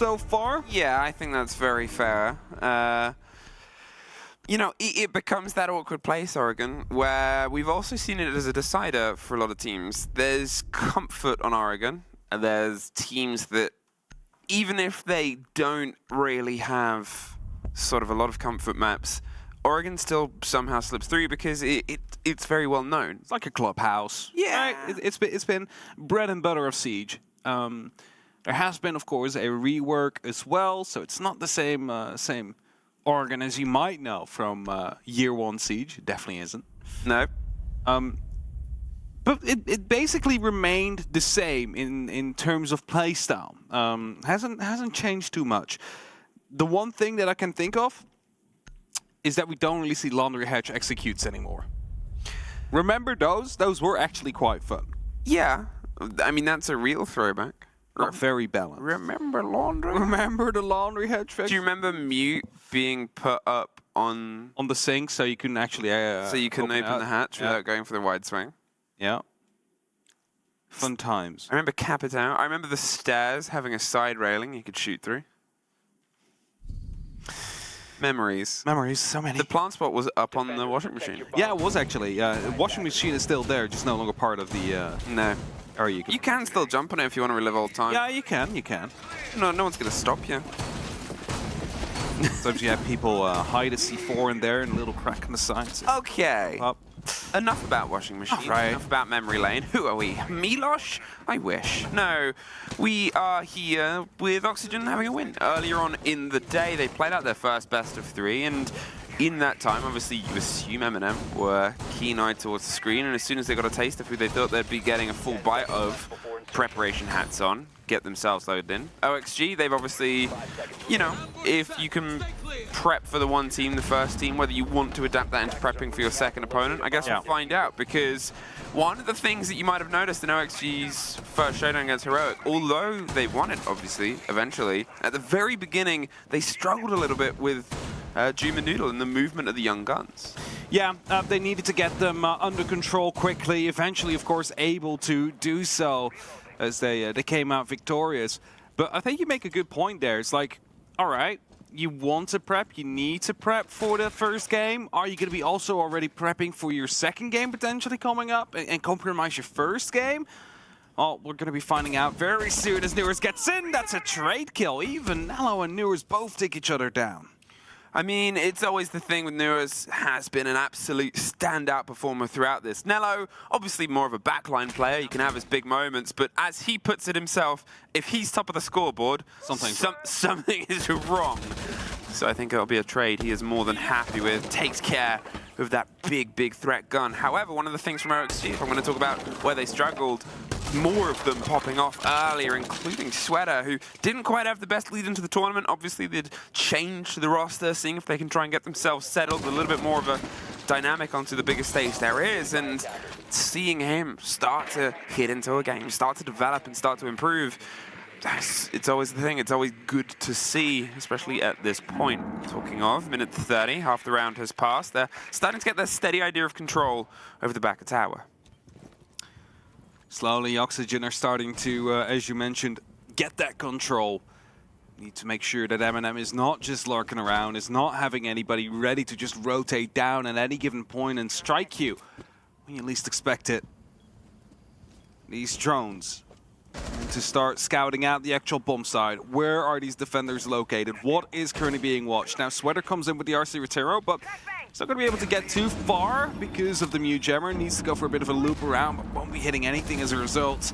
so far. Yeah, I think that's very fair. You know, it becomes that awkward place, Oregon, where we've also seen it as a decider for a lot of teams. There's comfort on Oregon, and there's teams that, even if they don't really have sort of a lot of comfort maps, Oregon still somehow slips through because it's very well known. It's like a clubhouse. Yeah. Right? It's been bread and butter of Siege. There has been, of course, a rework as well, so it's not the same Oregon as you might know from Year 1 Siege. It definitely isn't. No. But it basically remained the same in terms of playstyle. Hasn't changed too much. The one thing that I can think of is that we don't really see Laundry Hatch executes anymore. Remember those? Those were actually quite fun. Yeah. I mean, that's a real throwback. Not very balanced. Remember Laundry? Remember the Laundry Hatch? Do you remember Mute being put up on the sink so you couldn't actually so you couldn't open the hatch without going for the wide swing? Yeah. Fun times. I remember Capital. I remember the stairs having a side railing you could shoot through. Memories. Memories, so many. The plant spot was up on the washing machine. Yeah, it was actually. The washing machine is still there, just no longer part of the... No. Or you can still jump on it if you want to relive old time. Yeah, you can. No one's going to stop you. Sometimes you have people hide a C4 in there and a little crack in the sides. Okay. Enough about washing machines. Right. Enough about memory lane. Who are we? Milosh? I wish. No. We are here with Oxygen having a win. Earlier on in the day, they played out their first best of 3, and in that time, obviously, you assume MNM were keen-eyed towards the screen, and as soon as they got a taste of who they thought they'd be getting a full bite of, preparation hats on, get themselves loaded in. OXG, they've obviously, you know, if you can prep for the one team, the first team, whether you want to adapt that into prepping for your second opponent, I guess we'll find out, because one of the things that you might have noticed in OXG's first showdown against Heroic, although they won it, obviously, eventually, at the very beginning, they struggled a little bit with Doom and Noodle and the movement of the young guns. Yeah, they needed to get them under control quickly, eventually, of course, able to do so as they came out victorious. But I think you make a good point there. It's like, all right, you want to prep, you need to prep for the first game. Are you going to be also already prepping for your second game potentially coming up and compromise your first game? Oh, we're going to be finding out very soon as Newers gets in. That's a trade kill. Even Nello and Newers both take each other down. I mean, it's always the thing with Newers, has been an absolute standout performer throughout this. Nello, obviously more of a backline player, you can have his big moments, but as he puts it himself, if he's top of the scoreboard, something is wrong. So I think it'll be a trade he is more than happy with, takes care of that big threat gun. However, one of the things from OXG, if I'm going to talk about where they struggled, more of them popping off earlier, including Sweater, who didn't quite have the best lead into the tournament. Obviously, they'd changed the roster, seeing if they can try and get themselves settled, a little bit more of a dynamic onto the biggest stage there is, and seeing him start to hit into a game, start to develop and start to improve, it's always the thing. It's always good to see, especially at this point. Talking of, minute 30, half the round has passed. They're starting to get their steady idea of control over the back of tower. Slowly, Oxygen are starting to, as you mentioned, get that control. Need to make sure that MNM is not just lurking around, is not having anybody ready to just rotate down at any given point and strike you when you least expect it. These drones need to start scouting out the actual bomb side. Where are these defenders located? What is currently being watched? Now, Sweater comes in with the RC Retero, but he's not going to be able to get too far because of the Mew Jammer. Needs to go for a bit of a loop around, but won't be hitting anything as a result.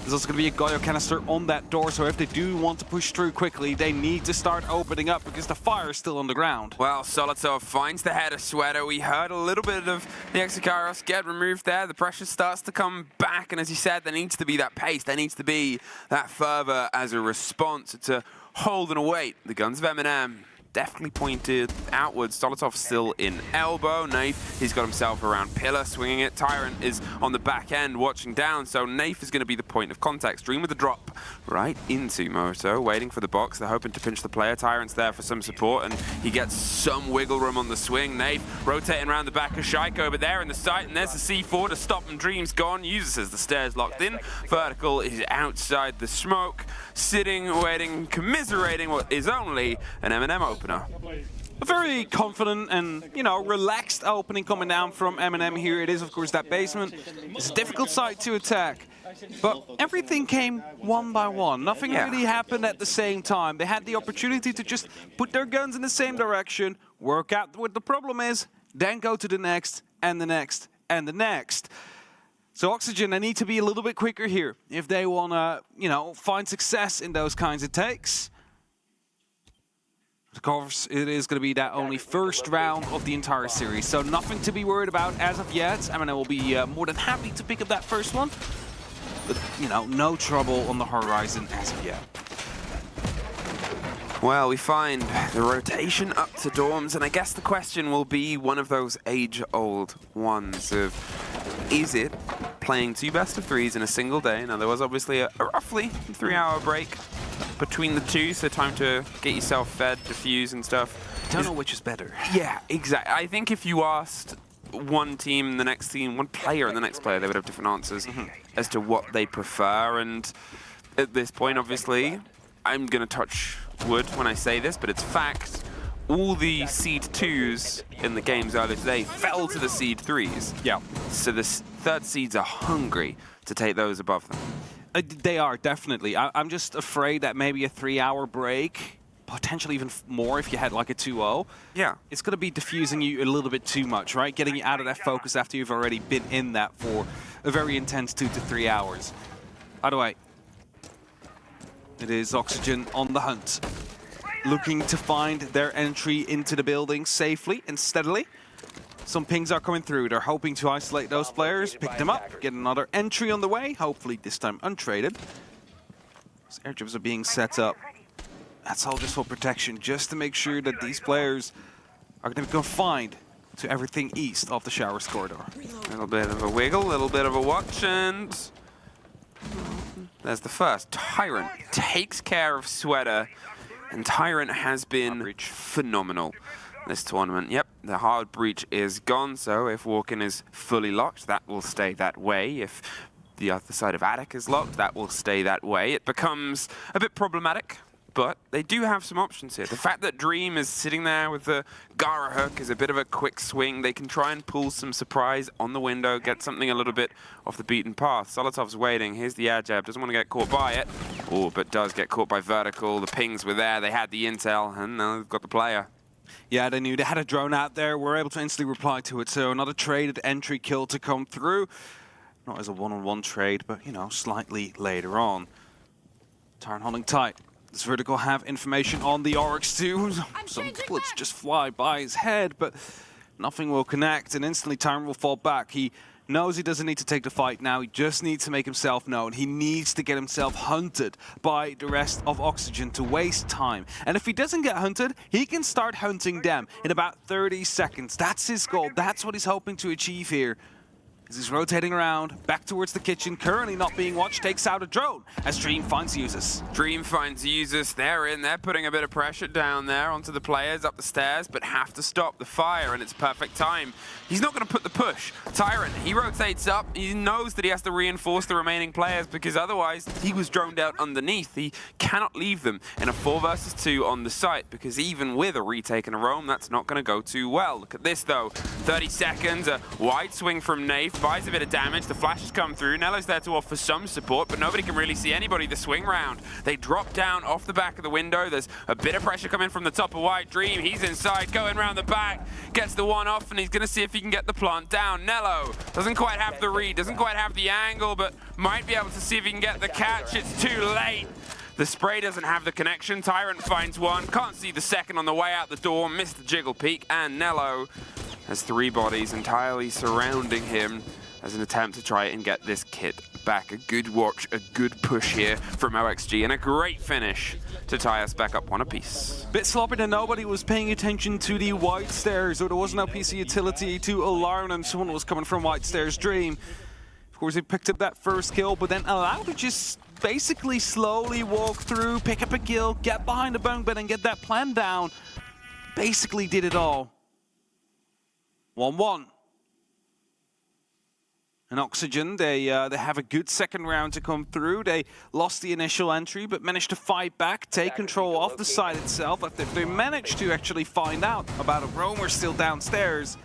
There's also going to be a Goyo canister on that door, so if they do want to push through quickly, they need to start opening up because the fire is still on the ground. Well, Solitov finds the head of Sweater. We heard a little bit of the Exokyros get removed there. The pressure starts to come back, and as you said, there needs to be that pace. There needs to be that fervor as a response to hold and await the guns of MNM. definitely pointed outwards. Stolotov still in elbow. Nath, he's got himself around pillar, swinging it. Tyrant is on the back end, watching down, so Nath is going to be the point of contact. Dream with the drop right into Moto, waiting for the box. They're hoping to pinch the player. Tyrant's there for some support, and he gets some wiggle room on the swing. Nath rotating around the back of Shaiko, but there in the sight, and there's the C4 to stop him. Dream's gone. Uses as the stairs locked in. Vertical is outside the smoke, sitting, waiting, commiserating what is only an M&M opener. A very confident and, you know, relaxed opening coming down from MNM here. It is, of course, that basement. It's a difficult site to attack, but everything came one by one. Nothing really happened at the same time. They had the opportunity to just put their guns in the same direction, work out what the problem is, then go to the next, and the next, and the next. So Oxygen, they need to be a little bit quicker here if they want to, you know, find success in those kinds of takes. Of course, it is going to be that only first round of the entire series, so nothing to be worried about as of yet. I mean, I will be more than happy to pick up that first one, but, you know, no trouble on the horizon as of yet. Well, we find the rotation up to dorms, and I guess the question will be one of those age-old ones of, is it playing 2 best-of-3s in a single day? Now, there was obviously a roughly 3-hour break between the two, so time to get yourself fed, diffuse and stuff. Don't know which is better. Yeah, exactly. I think if you asked one team and the next team, one player and the next player, they would have different answers as to what they prefer. And at this point, obviously, I'm going to touch wood when I say this, but it's fact. All the Seed 2s in the games earlier today fell to the Seed 3s. Yeah. So the third seeds are hungry to take those above them. They are, definitely. I'm just afraid that maybe a 3-hour break, potentially even more if you had like a 2-0. Yeah. It's going to be diffusing you a little bit too much, right? Getting you out of that focus after you've already been in that for a very intense 2 to 3 hours. Either way, it is Oxygen on the hunt, looking to find their entry into the building safely and steadily. Some pings are coming through. They're hoping to isolate those players, pick them up, get another entry on the way, hopefully this time untraded. As airdrops are being set up. That's all just for protection, just to make sure that these players are going to be confined to everything east of the showers corridor. A little bit of a wiggle, a little bit of a watch, and there's the first. Tyrant takes care of Sweater, and Tyrant has been phenomenal this tournament. Yep, the hard breach is gone, so if Walken is fully locked, that will stay that way. If the other side of Attic is locked, that will stay that way. It becomes a bit problematic, but they do have some options here. The fact that Dream is sitting there with the Gara hook is a bit of a quick swing. They can try and pull some surprise on the window, get something a little bit off the beaten path. Solotov's waiting. Here's the air jab. Doesn't want to get caught by it. Oh, but does get caught by Vertical. The pings were there. They had the intel, and now they've got the player. Yeah, they knew they had a drone out there. We're able to instantly reply to it. So another traded entry kill to come through. Not as a one-on-one trade, but, you know, slightly later on. Tyrant holding tight. Does Vertical have information on the OXG? Some bullets just fly by his head, but nothing will connect, and instantly Tyrant will fall back. He knows he doesn't need to take the fight now. He just needs to make himself known. He needs to get himself hunted by the rest of Oxygen to waste time. And if he doesn't get hunted, he can start hunting them in about 30 seconds. That's his goal. That's what he's hoping to achieve here. As he's rotating around, back towards the kitchen, currently not being watched, takes out a drone as Dream finds users. Dream finds users, they're in, they're putting a bit of pressure down there onto the players up the stairs, but have to stop the fire, and it's perfect time. He's not going to put the push. Tyrant, he rotates up, he knows that he has to reinforce the remaining players because otherwise he was droned out underneath. He cannot leave them in a 4 versus 2 on the site because even with a retake and a roam, that's not going to go too well. Look at this though, 30 seconds, a wide swing from Nath, buys a bit of damage, the flashes come through, Nello's there to offer some support, but nobody can really see anybody the swing round. They drop down off the back of the window, there's a bit of pressure coming from the top of White Dream, he's inside, going around the back, gets the one off, and he's gonna see if he can get the plant down. Nello doesn't quite have the read, doesn't quite have the angle, but might be able to see if he can get the catch. It's too late. The spray doesn't have the connection. Tyrant finds one, can't see the second on the way out the door, missed the jiggle peek, and Nello has 3 bodies entirely surrounding him. as an attempt to try and get this kit back. A good watch, a good push here from OXG, and a great finish to tie us back up one apiece. Bit sloppy that nobody was paying attention to the white stairs, or there was no PC utility to alarm them. Someone was coming from white stairs Dream. Of course, he picked up that first kill, but then allowed to just basically slowly walk through, pick up a kill, get behind the bunk bed and get that plan down. Basically did it all. 1-1. And Oxygen, they have a good second round to come through. They lost the initial entry, but managed to fight back, take control of the site itself. After they managed to actually find out about a roamer still downstairs.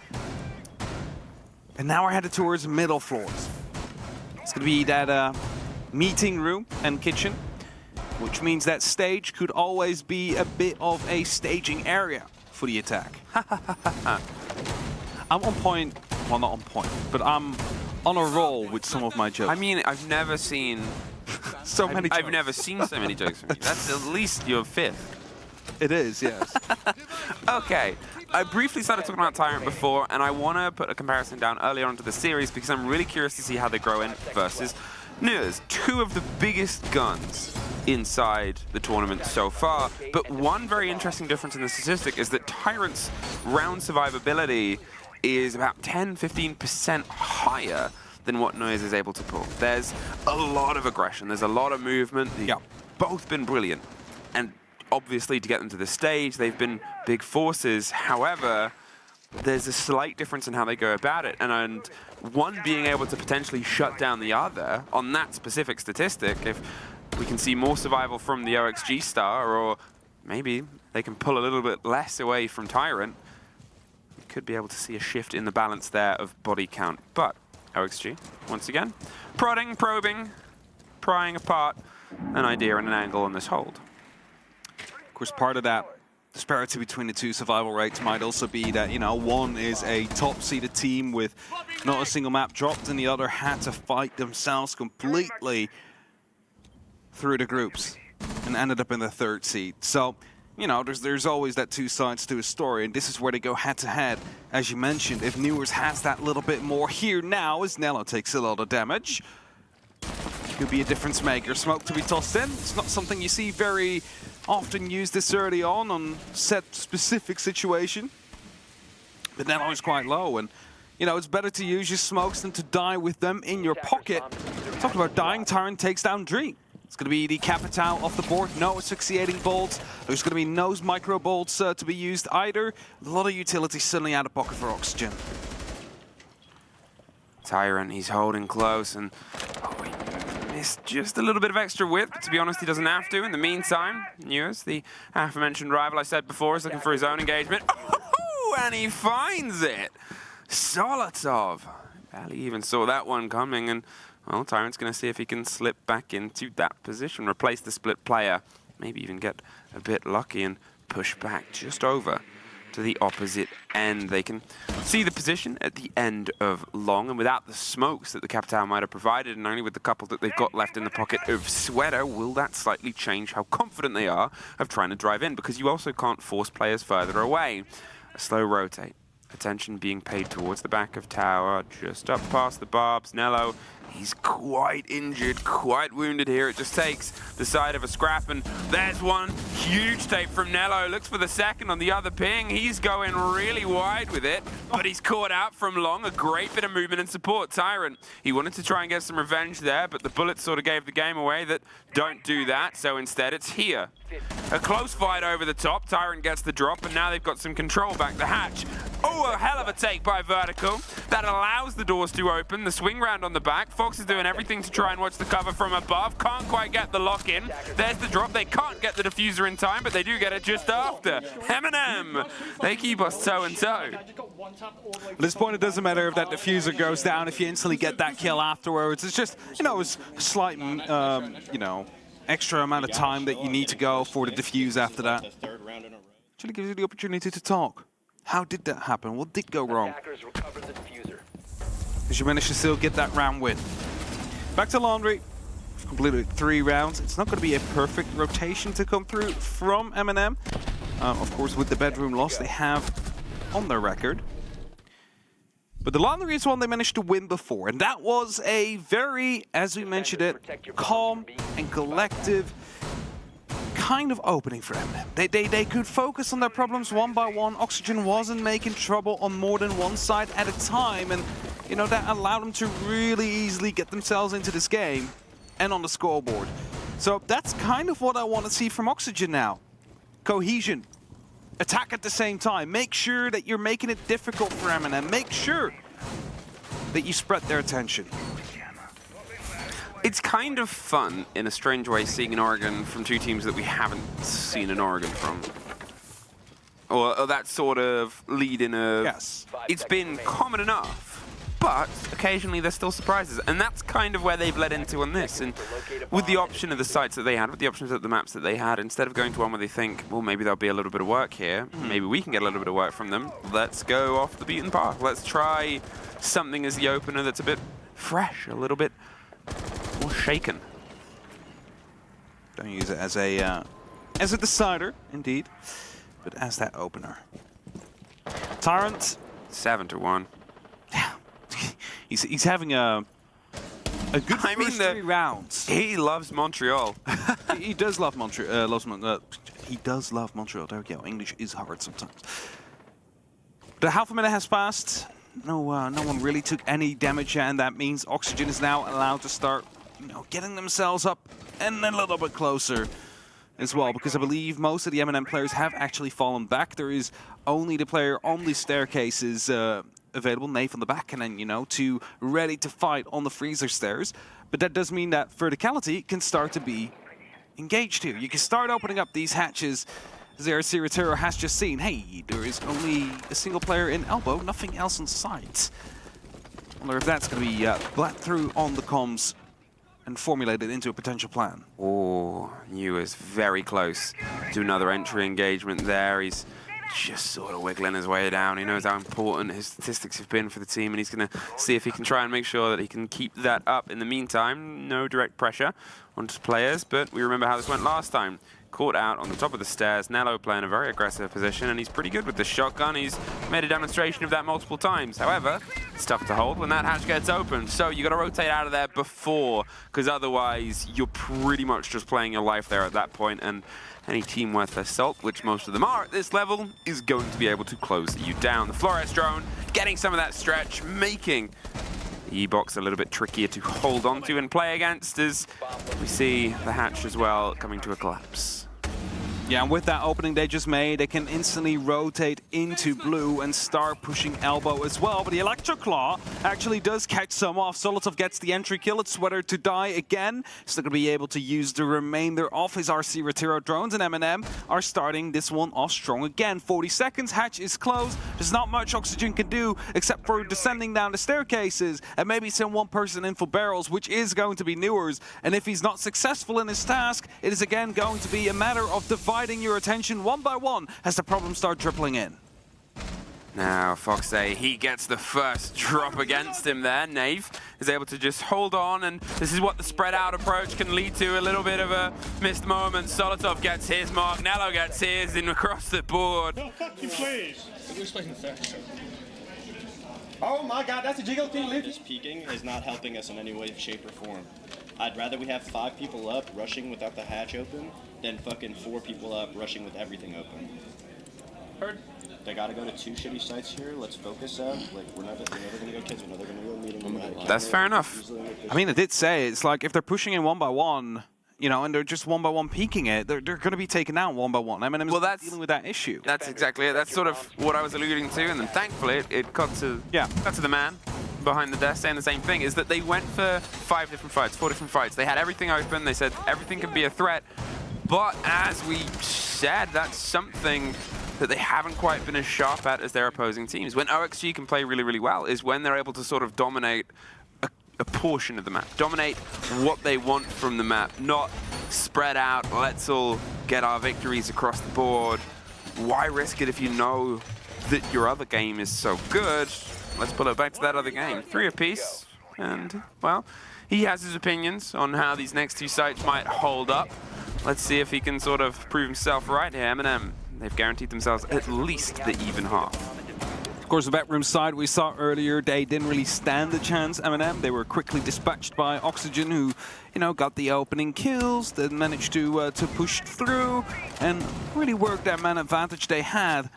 And now we're headed towards middle floors. It's going to be that meeting room and kitchen, which means that stage could always be a bit of a staging area for the attack. I'm on point, well not on point, but I'm on a roll with some of my jokes. I mean, I've never seen so many jokes. I've never seen so many jokes from you. That's at least your fifth. It is, yes. Okay, I briefly started talking about Tyrant before, and I want to put a comparison down earlier onto the series because I'm really curious to see how they grow in versus Nuers. Two of the biggest guns inside the tournament so far, but one very interesting difference in the statistic is that Tyrant's round survivability is about 10-15% higher than what Nuers is able to pull. There's a lot of aggression, there's a lot of movement. Yeah. Both been brilliant. And obviously to get them to the stage, they've been big forces. However, there's a slight difference in how they go about it. And one being able to potentially shut down the other on that specific statistic, if we can see more survival from the OXG star, or maybe they can pull a little bit less away from Tyrant, we could be able to see a shift in the balance there of body count. But OXG, once again, prodding, probing, prying apart an idea and an angle on this hold. Of course, part of that disparity between the two survival rates might also be that, you know, one is a top-seeded team with not a single map dropped, and the other had to fight themselves completely through the groups and ended up in the third seed. So, you know, there's always that two sides to a story, and this is where they go head-to-head. As you mentioned, if Nuers has that little bit more here now, as Nello takes a lot of damage, could be a difference maker. Smoke to be tossed in. It's not something you see very often used this early on set specific situation. But Nello is quite low, and you know, it's better to use your smokes than to die with them in your pocket. Talking about dying, Tyrant takes down Dream. It's going to be the Capital off the board, no asphyxiating bolts. There's going to be no micro bolts to be used either. A lot of utility suddenly out of pocket for Oxygen. Tyrant, he's holding close, and he missed just a little bit of extra width, but to be honest, he doesn't have to. In the meantime, Nuers, the aforementioned rival I said before, is looking for his own engagement. Oh, and he finds it! Solotov. Barely even saw that one coming, and well, Tyrant's going to see if he can slip back into that position, replace the split player, maybe even get a bit lucky and push back just over to the opposite end. They can see the position at the end of long, and without the smokes that the Capital might have provided, and only with the couple that they've got left in the pocket of Sweater, will that slightly change how confident they are of trying to drive in, because you also can't force players further away. A slow rotate. Attention being paid towards the back of tower, just up past the barbs. Nello, he's quite injured, quite wounded here. It just takes the side of a scrap, and there's one huge tape from Nello. Looks for the second on the other ping. He's going really wide with it, but he's caught out from long. A great bit of movement and support. Tyrant, he wanted to try and get some revenge there, but the bullets sort of gave the game away that don't do that, so instead it's here. A close fight over the top. Tyrant gets the drop, and now they've got some control back the hatch. Oh, a hell of a take by Vertical. That allows the doors to open. The swing round on the back. Fox is doing everything to try and watch the cover from above. Can't quite get the lock in. There's the drop. They can't get the diffuser in time, but they do get it just after. MNM, they keep us toe and toe. At this point, it doesn't matter if that diffuser goes down, if you instantly get that kill afterwards. It's just, you know, it's a slight, you know, extra amount of time that you need to go for the diffuse after that. Actually gives you the opportunity to talk. How did that happen? What did go wrong? Because you managed to still get that round win. Back to Laundry. We've completed 3 rounds. It's not going to be a perfect rotation to come through from MNM. Of course, with the bedroom loss they have on their record. But the laundry is one they managed to win before, and that was a very, as we mentioned it, calm and collective kind of opening for them. They could focus on their problems one by one. Oxygen wasn't making trouble on more than one side at a time, and you know that allowed them to really easily get themselves into this game and on the scoreboard. So that's kind of what I want to see from Oxygen now. Cohesion. Attack at the same time. Make sure that you're making it difficult for MNM. Make sure that you spread their attention. It's kind of fun, in a strange way, seeing an Oregon from two teams that we haven't seen an Oregon from. Or that sort of lead in a... Yes. It's been common enough, but occasionally there's still surprises. And that's kind of where they've led into on this. And with the option of the sites that they had, with the options of the maps that they had, instead of going to one where they think, well, maybe there'll be a little bit of work here, maybe we can get a little bit of work from them, let's go off the beaten path. Let's try something as the opener that's a bit fresh, a little bit more shaken. Don't use it as a decider, indeed, but as that opener. Tyrant. 7-1. Yeah, he's having a good first 3 rounds. He loves Montreal. He does love Montreal. He does love Montreal. There we go. English is hard sometimes. The half a minute has passed. No one really took any damage, and that means Oxygen is now allowed to start, getting themselves up and a little bit closer as well, because I believe most of the MNM players have actually fallen back. There is only the player on the staircases available, Nave on the back, and then, 2 ready to fight on the freezer stairs. But that does mean that verticality can start to be engaged here. You can start opening up these hatches. Their Siratero has just seen, hey, there is only a single player in elbow, nothing else in sight. I wonder if that's going to be bled through on the comms and formulated into a potential plan. Oh, Yu is very close to another entry engagement there. He's just sort of wiggling his way down. He knows how important his statistics have been for the team, and he's going to see if he can try and make sure that he can keep that up. In the meantime, no direct pressure onto players, but we remember how this went last time. Caught out on the top of the stairs. Nello playing a very aggressive position, and he's pretty good with the shotgun. He's made a demonstration of that multiple times. However, it's tough to hold when that hatch gets open. So you got to rotate out of there before, because otherwise you're pretty much just playing your life there at that point. And any team worth their salt, which most of them are at this level, is going to be able to close you down. The Flores drone getting some of that stretch, making the E-box a little bit trickier to hold onto and play against, as we see the hatch as well coming to a collapse. Yeah, and with that opening they just made, they can instantly rotate into blue and start pushing elbow as well. But the Electro Claw actually does catch some off. Solotov gets the entry kill. It's Sweater to die again. He's not going to be able to use the remainder of his RC Retiro drones, and MNM are starting this one off strong again. 40 seconds, hatch is closed. There's not much Oxygen can do except for descending down the staircases and maybe send one person in for barrels, which is going to be Newers. And if he's not successful in his task, it is again going to be a matter of dividing your attention one by one as the problems start dribbling in. Now, Foxay, he gets the first drop against him there. Nave is able to just hold on, and this is what the spread out approach can lead to. A little bit of a missed moment. Solotov gets his mark, Nello gets his, and across the board. No, fuck you, please. You're expecting facts. Oh my god, that's a jiggle thing, Luke. This peeking is not helping us in any way, shape, or form. I'd rather we have 5 people up rushing without the hatch open than fucking 4 people up rushing with everything open. Heard. They gotta go to 2 shitty sites here. Let's focus up. Like, we're never gonna go kids. We're never gonna go meeting. That's fair enough. I mean, it did say, it's like if they're pushing in one by one, and they're just one by one peeking it, they're going to be taken out one by one. MNM is dealing with that issue. That's exactly it. That's sort of what I was alluding to, and then thankfully it got to the man behind the desk saying the same thing, is that they went for 5 different fights, 4 different fights. They had everything open. They said everything could be a threat. But as we said, that's something that they haven't quite been as sharp at as their opposing teams. When OXG can play really, really well is when they're able to sort of dominate a portion of the map, dominate what they want from the map, not spread out, let's all get our victories across the board. Why risk it if you know that your other game is so good? Let's pull it back to that other game. 3 apiece, and, well, he has his opinions on how these next 2 sites might hold up. Let's see if he can sort of prove himself right here. MNM, they've guaranteed themselves at least the even half. Of course, the bedroom side we saw earlier, they didn't really stand a chance, MNM. They were quickly dispatched by Oxygen, who, you know, got the opening kills, then managed to push through and really work that man advantage they had.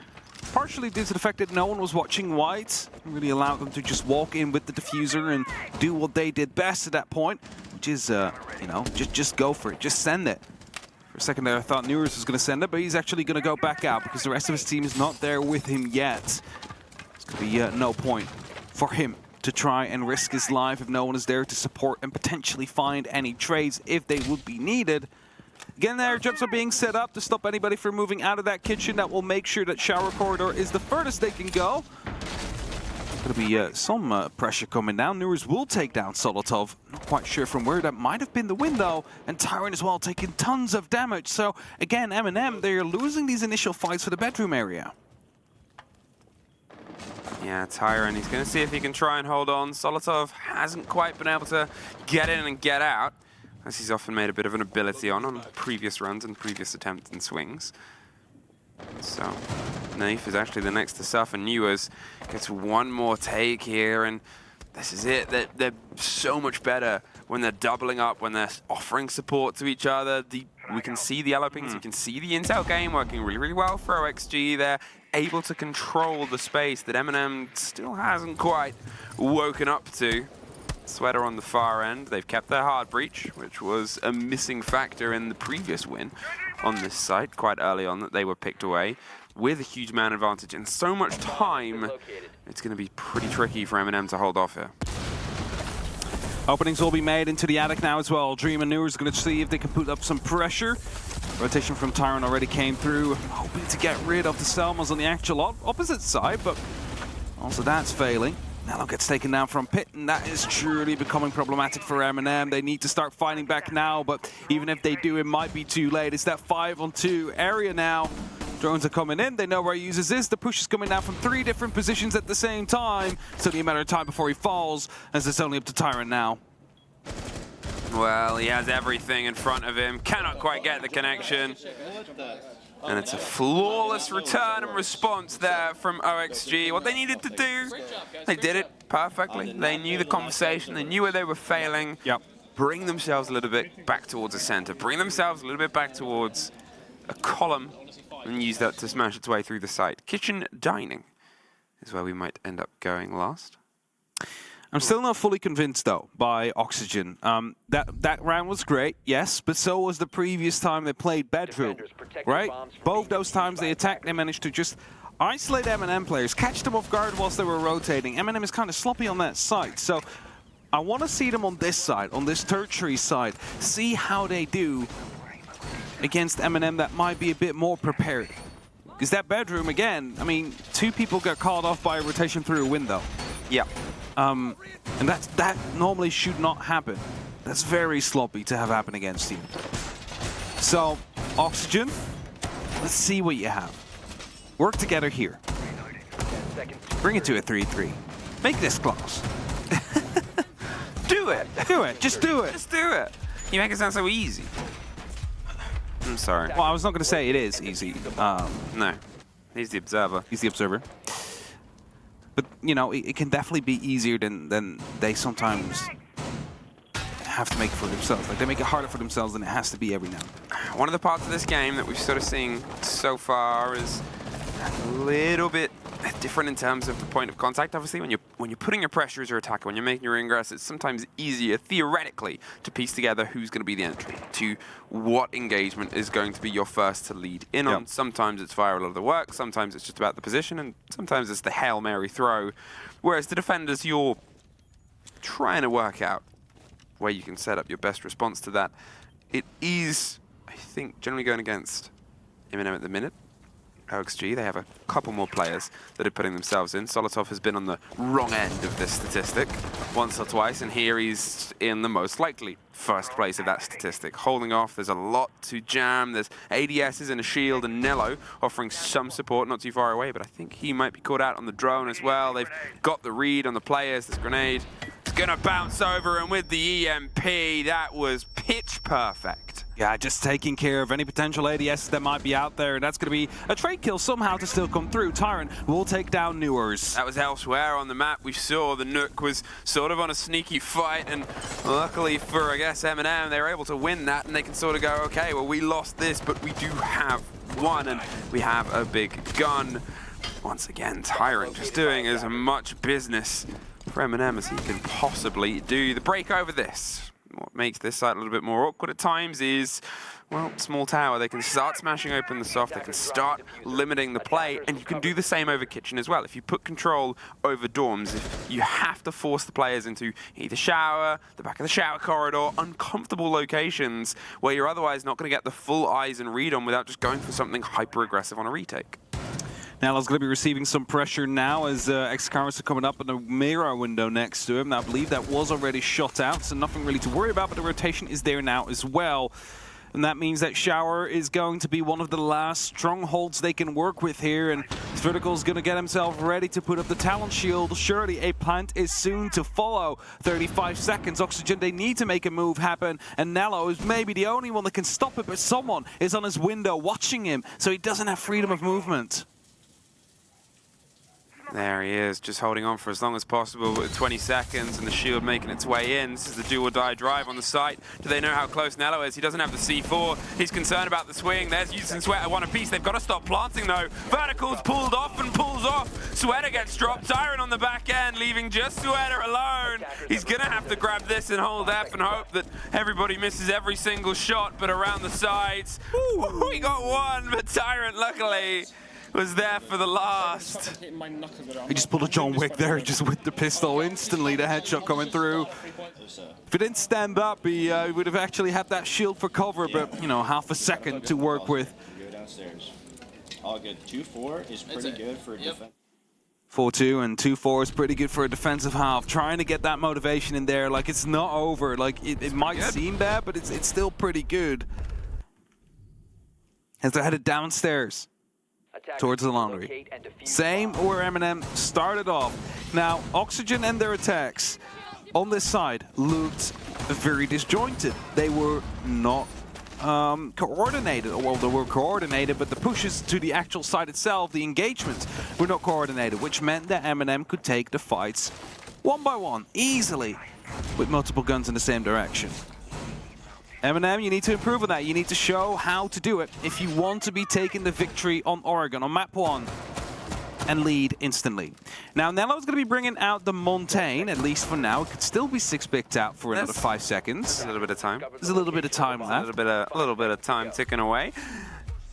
Partially due to the fact that no one was watching white, really allowed them to just walk in with the diffuser and do what they did best at that point, which is, you know, just go for it, just send it. For a second there, I thought Newers was going to send it, but he's actually going to go back out because the rest of his team is not there with him yet. There's going to be no point for him to try and risk his life if no one is there to support and potentially find any trades if they would be needed. Again, there, jumps are being set up to stop anybody from moving out of that kitchen. That will make sure that shower corridor is the furthest they can go. Going to be some pressure coming down. Newers will take down Solotov. Not quite sure from where. That might have been the window. And Tyrant as well, taking tons of damage. So, again, MNM, they're losing these initial fights for the bedroom area. Yeah, Tyrant, he's going to see if he can try and hold on. Solotov hasn't quite been able to get in and get out, as he's often made a bit of an ability on previous runs and previous attempts and swings. So, Naif is actually the next to suffer. Newers gets one more take here, and this is it. They're so much better when they're doubling up, when they're offering support to each other. We can see the yellow pings, we can see the intel game working really, really well for OXG. They're able to control the space that MNM still hasn't quite woken up to. Sweater on the far end. They've kept their hard breach, which was a missing factor in the previous win on this site quite early on, that they were picked away with a huge man advantage and so much time. It's going to be pretty tricky for MNM to hold off here. Openings will be made into the attic now as well. Dream and Newers going to see if they can put up some pressure. Rotation from Tyrant already came through, hoping to get rid of the Selmas on the actual opposite side, but also that's failing. Nello gets taken down from pit, and that is truly becoming problematic for MNM. They need to start fighting back now, but even if they do, it might be too late. It's that 5-on-2 area now. Drones are coming in, they know where he uses this. The push is coming down from 3 different positions at the same time. It's only a matter of time before he falls, as it's only up to Tyrant now. Well, he has everything in front of him, cannot quite get the connection. And it's a flawless return and response there from OXG. What they needed to do, they did it perfectly. They knew the conversation, they knew where they were failing. Yep. Bring themselves a little bit back towards the center, bring themselves a little bit back towards a column, and use that to smash its way through the site. Kitchen dining is where we might end up going last. I'm still not fully convinced, though, by Oxygen. That round was great, yes, but so was the previous time they played Bedroom, right? Both those times they attacked, they managed to just isolate MNM players, catch them off guard whilst they were rotating. MNM is kind of sloppy on that side, so I want to see them on this side, on this tertiary side, see how they do against MNM that might be a bit more prepared. Because that Bedroom, again, I mean, 2 people got called off by a rotation through a window. Yeah. And that normally should not happen. That's very sloppy to have happen against you. So, Oxygen, let's see what you have. Work together here. Bring it to a 3-3. Make this close. Do it! Do it, just do it. Just do it! You make it sound so easy. I'm sorry. Well, I was not going to say it is easy. No. He's the observer. He's the observer. But, you know, it can definitely be easier than they sometimes have to make for themselves. Like, they make it harder for themselves than it has to be every now and then. One of the parts of this game that we've sort of seen so far is a little bit different in terms of the point of contact. Obviously, when you're putting your pressure as your attacker, when you're making your ingress, it's sometimes easier, theoretically, to piece together who's going to be the entry, to what engagement is going to be your first to lead in on. Yep. Sometimes it's via a lot of the work, sometimes it's just about the position, and sometimes it's the Hail Mary throw. Whereas the defenders, you're trying to work out where you can set up your best response to that. It is, I think, generally going against MNM at the minute. OXG, they have a couple more players that are putting themselves in. Solotov has been on the wrong end of this statistic once or twice, and here he's in the most likely first place of that statistic. Holding off, there's a lot to jam. There's ADSs and a shield, and Nello offering some support not too far away, but I think he might be caught out on the drone as well. They've got the read on the players. This grenade is going to bounce over, and with the EMP, that was pitch perfect. Yeah, just taking care of any potential ADS that might be out there, and that's going to be a trade kill somehow to still come through. Tyrant will take down Newers. That was elsewhere on the map. We saw the Nook was sort of on a sneaky fight, and luckily for, I guess, MNM, they were able to win that, and they can sort of go, okay, well, we lost this, but we do have one, and we have a big gun. Once again, Tyrant just doing as much business for MNM as he can possibly do. The break over this. What makes this site a little bit more awkward at times is, well, small tower. They can start smashing open the soft, they can start limiting the play, and you can do the same over kitchen as well. If you put control over dorms, if you have to force the players into either shower, the back of the shower corridor, uncomfortable locations where you're otherwise not going to get the full eyes and read on without just going for something hyper-aggressive on a retake. Nelo's going to be receiving some pressure now as X-Caras are coming up in the mirror window next to him. Now, I believe that was already shot out, so nothing really to worry about, but the rotation is there now as well. And that means that Shower is going to be one of the last strongholds they can work with here, and Vertical's going to get himself ready to put up the talent shield. Surely a plant is soon to follow. 35 seconds. Oxygen, they need to make a move happen, and Nelo is maybe the only one that can stop it, but someone is on his window watching him, so he doesn't have freedom of movement. There he is, just holding on for as long as possible with 20 seconds and the shield making its way in. This is the do or die drive on the site. Do they know how close Nelo is? He doesn't have the C4. He's concerned about the swing. There's Yuz and Sweater, one apiece. They've got to stop planting though. Vertical's pulled off and pulls off. Sweater gets dropped. Tyrant on the back end, leaving just Sweater alone. He's going to have to grab this and hold F and hope that everybody misses every single shot, but around the sides. Ooh, we got one, but Tyrant luckily was there for the last. He just pulled a John Wick there, just with the pistol instantly, the headshot coming through. If he didn't stand up, he would have actually had that shield for cover, but, you know, half a second to work with. Go downstairs. All good. 2-4 is pretty good for a defense. 4-2 and 2-4 is pretty good for a defensive half. Trying to get that motivation in there, like it's not over. Like it might seem bad, but it's still pretty good. As they're headed downstairs towards the laundry. Same where MNM started off. Now, Oxygen and their attacks on this side looked very disjointed. They were not coordinated. Well, they were coordinated, but the pushes to the actual site itself, the engagements, were not coordinated, which meant that MNM could take the fights one by one, easily, with multiple guns in the same direction. MNM, you need to improve on that. You need to show how to do it if you want to be taking the victory on Oregon, on map 1, and lead instantly. Now, Nelo's going to be bringing out the Montaigne, at least for now. It could still be 6-picked out for another 5 seconds. A little bit of time. There's a little bit of time left. A little bit of time ticking away.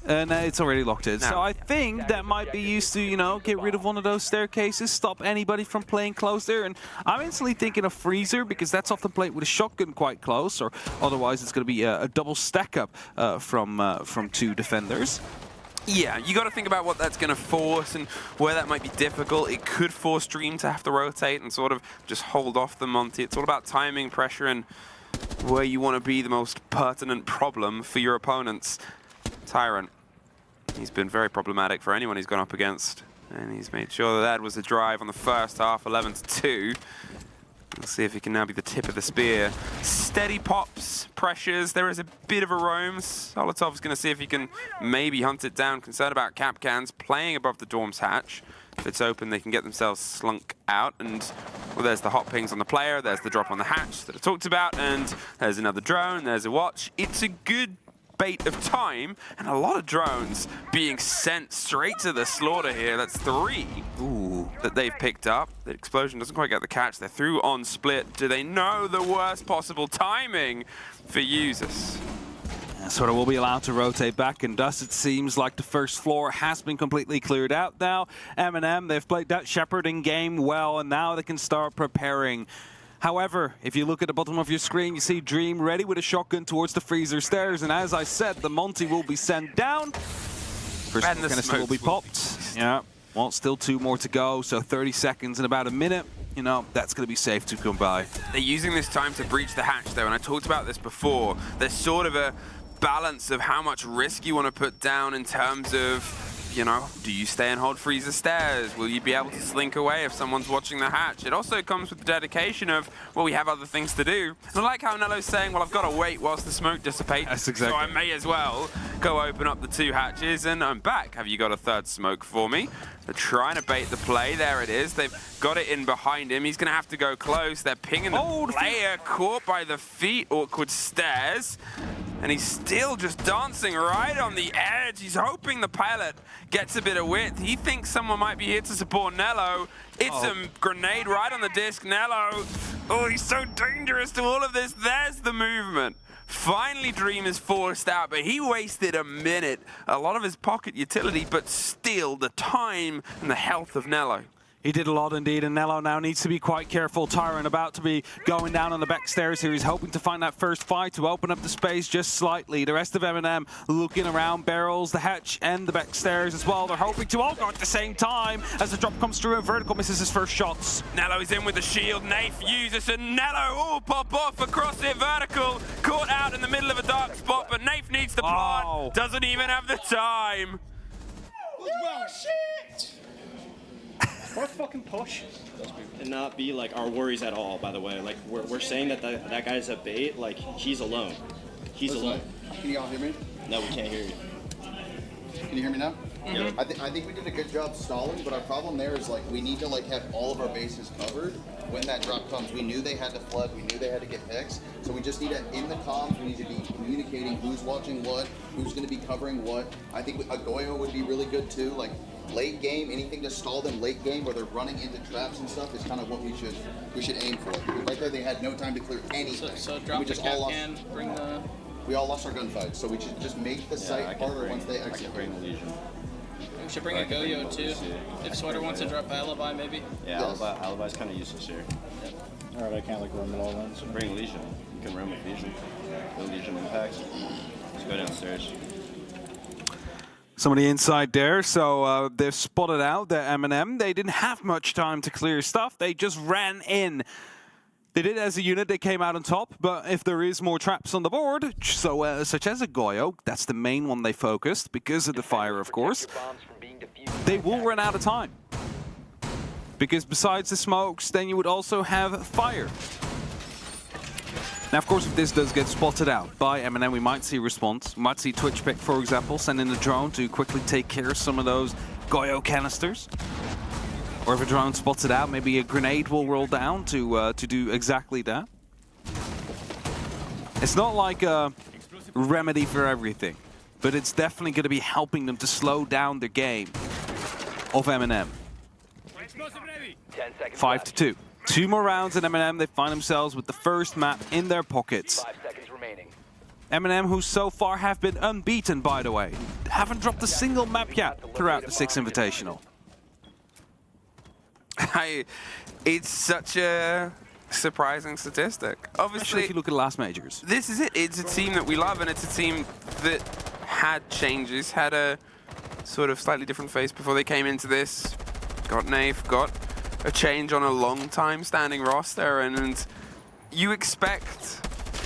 And it's already locked in. No. So I think that might be used to, you know, get rid of one of those staircases, stop anybody from playing close there. And I'm instantly thinking of Freezer, because that's often played with a shotgun quite close, or otherwise it's going to be a double stack up from 2 defenders. Yeah, you got to think about what that's going to force and where that might be difficult. It could force Dream to have to rotate and sort of just hold off the Monty. It's all about timing, pressure, and where you want to be the most pertinent problem for your opponents. Tyrant. He's been very problematic for anyone he's gone up against, and he's made sure that was a drive on the first half, 11-2. Let's see if he can now be the tip of the spear. Steady pops, pressures. There is a bit of a roam. Solotov's going to see if he can maybe hunt it down. Concerned about Capcans playing above the dorm's hatch. If it's open, they can get themselves slunk out. And well, there's the hot pings on the player. There's the drop on the hatch that I talked about. And there's another drone. There's a watch. It's a good bait of time, and a lot of drones being sent straight to the slaughter here. That's 3 that they've picked up. The explosion doesn't quite get the catch. They're through on split. Do they know the worst possible timing for users? Sort of will be allowed to rotate back, and thus it seems like the first floor has been completely cleared out now. MNM, they've played that shepherding game well, and now they can start preparing. However, if you look at the bottom of your screen, you see Dream ready with a shotgun towards the freezer stairs, and as I said, the Monty will be sent down. First canister will be popped. Yeah, well, still 2 more to go, so 30 seconds in about a minute. You know, that's going to be safe to come by. They're using this time to breach the hatch, though, and I talked about this before. There's sort of a balance of how much risk you want to put down in terms of you know, do you stay and hold freezer stairs? Will you be able to slink away if someone's watching the hatch? It also comes with the dedication of, well, we have other things to do. And I like how Nello's saying, well, I've got to wait whilst the smoke dissipates. That's exactly. So I may as well go open up the 2 hatches and I'm back. Have you got a 3rd smoke for me? They're trying to bait the play. There it is. They've got it in behind him. He's going to have to go close. They're pinging the player, caught by the feet. Awkward stairs. And he's still just dancing right on the edge. He's hoping the pilot gets a bit of width. He thinks someone might be here to support Nello. It's a grenade right on the disc. Nello, oh, he's so dangerous to all of this. There's the movement. Finally, Dream is forced out, but he wasted a minute. A lot of his pocket utility, but still the time and the health of Nello. He did a lot indeed, and Nello now needs to be quite careful. Tyrant about to be going down on the back stairs here. He's hoping to find that first fight to open up the space just slightly. The rest of MNM looking around barrels, the hatch and the back stairs as well. They're hoping to all go at the same time as the drop comes through and Vertical misses his first shots. Nello is in with the shield. Nafe uses it. Nello, oh, pop off across it. Vertical, caught out in the middle of a dark spot, but Nafe needs the plant. Doesn't even have the time. Oh, shit! What fucking push? And not be like our worries at all, by the way. Like we're saying that that guy's a bait, like he's alone. He's alone. Can you all hear me? No, we can't hear you. Can you hear me now? Mm-hmm. I think we did a good job stalling, but our problem there is like we need to like have all of our bases covered when that drop comes. We knew they had to flood, we knew they had to get picks, so we just need to, in the comms, we need to be communicating who's watching what, who's going to be covering what. I think a Goyo would be really good too, like late game, anything to stall them late game where they're running into traps and stuff is kind of what we should aim for. Right there, they had no time to clear anything. So drop the cap can, bring the... We all lost our gunfight, so we should just make the site harder once they exit. I can bring the Legion. We should bring a Goyo too. If Sweater wants to drop Alibi, maybe. Yeah, yes. Alibi's kind of useless here. Yep. Alright, I can't like roam it all then. So bring Legion. You can roam with Legion. No Legion impacts. Just go downstairs. Somebody inside there, so they've spotted out the MNM. They didn't have much time to clear stuff. They just ran in. They did as a unit, they came out on top, but if there is more traps on the board, so such as a Goyo, that's the main one they focused, because of the fire, of course, they will run out of time. Because besides the smokes, then you would also have fire. Now, of course, if this does get spotted out by MNM, we might see a response. We might see Twitch Pick, for example, send in a drone to quickly take care of some of those Goyo canisters. Or if a drone spots it out, maybe a grenade will roll down to do exactly that. It's not like a remedy for everything, but it's definitely going to be helping them to slow down the game of MNM. 5-2. 2 more rounds in MNM, they find themselves with the first map in their pockets. 5 seconds remaining. MNM, who so far have been unbeaten, by the way. Haven't dropped a single map yet throughout the 6 Invitational. It's such a surprising statistic. Obviously, Especially if you look at the last majors. This is it. It's a team that we love, and it's a team that had changes, had a sort of slightly different face before they came into this. Got Nafe, got a change on a long time standing roster, and you expect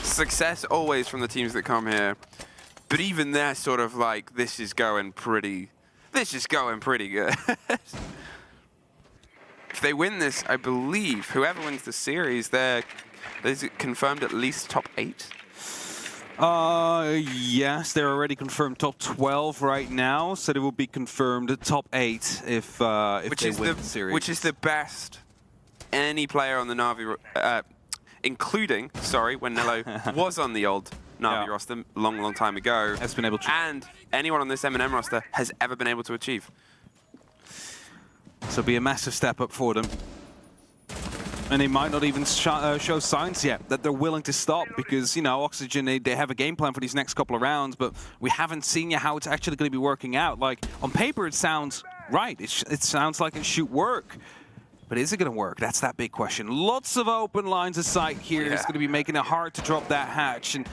success always from the teams that come here. But even they're sort of like, this is going pretty good. If they win this, I believe, whoever wins the series, is it confirmed at least top 8? Yes, they're already confirmed top 12 right now, so they will be confirmed top 8 if they win the series. Which is the best any player on the Na'Vi, including, when Nello was on the old Na'Vi roster long time ago, has been able to, and anyone on this MNM roster has ever been able to achieve. So it'll be a massive step up for them. And they might not even show signs yet that they're willing to stop because, you know, OXG, they have a game plan for these next couple of rounds, but we haven't seen yet how it's actually going to be working out. Like, on paper, it sounds right. It sounds like it should work. But is it going to work? That's that big question. Lots of open lines of sight here. It's going to be making it hard to drop that hatch, and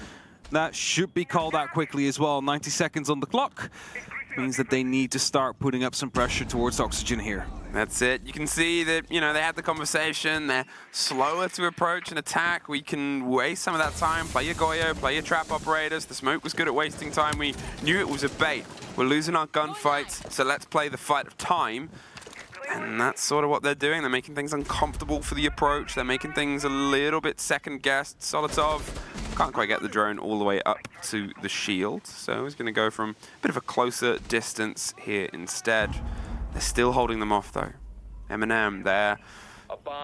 that should be called out quickly as well. 90 seconds on the clock. Means that they need to start putting up some pressure towards Oxygen here. That's it. You can see that, you know, they had the conversation. They're slower to approach and attack. We can waste some of that time. Play your Goyo, play your trap operators. The smoke was good at wasting time. We knew it was a bait. We're losing our gunfights, so let's play the fight of time. And that's sort of what they're doing. They're making things uncomfortable for the approach. They're making things a little bit second-guessed. Solotov can't quite get the drone all the way up to the shield, so he's going to go from a bit of a closer distance here instead. They're still holding them off, though. MNM, they're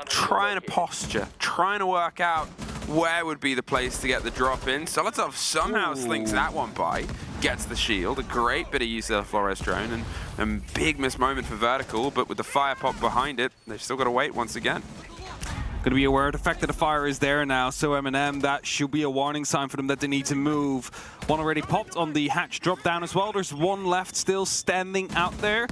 trying to posture, trying to work out where would be the place to get the drop in. Solotov somehow slinks that one by, gets the shield, a great bit of use of the Flores drone, and big miss moment for Vertical, but with the fire pop behind it, they've still got to wait once again. Going to be aware of the fact that the fire is there now, so MNM, that should be a warning sign for them that they need to move. One already popped on the hatch drop down as well. There's one left still standing out there.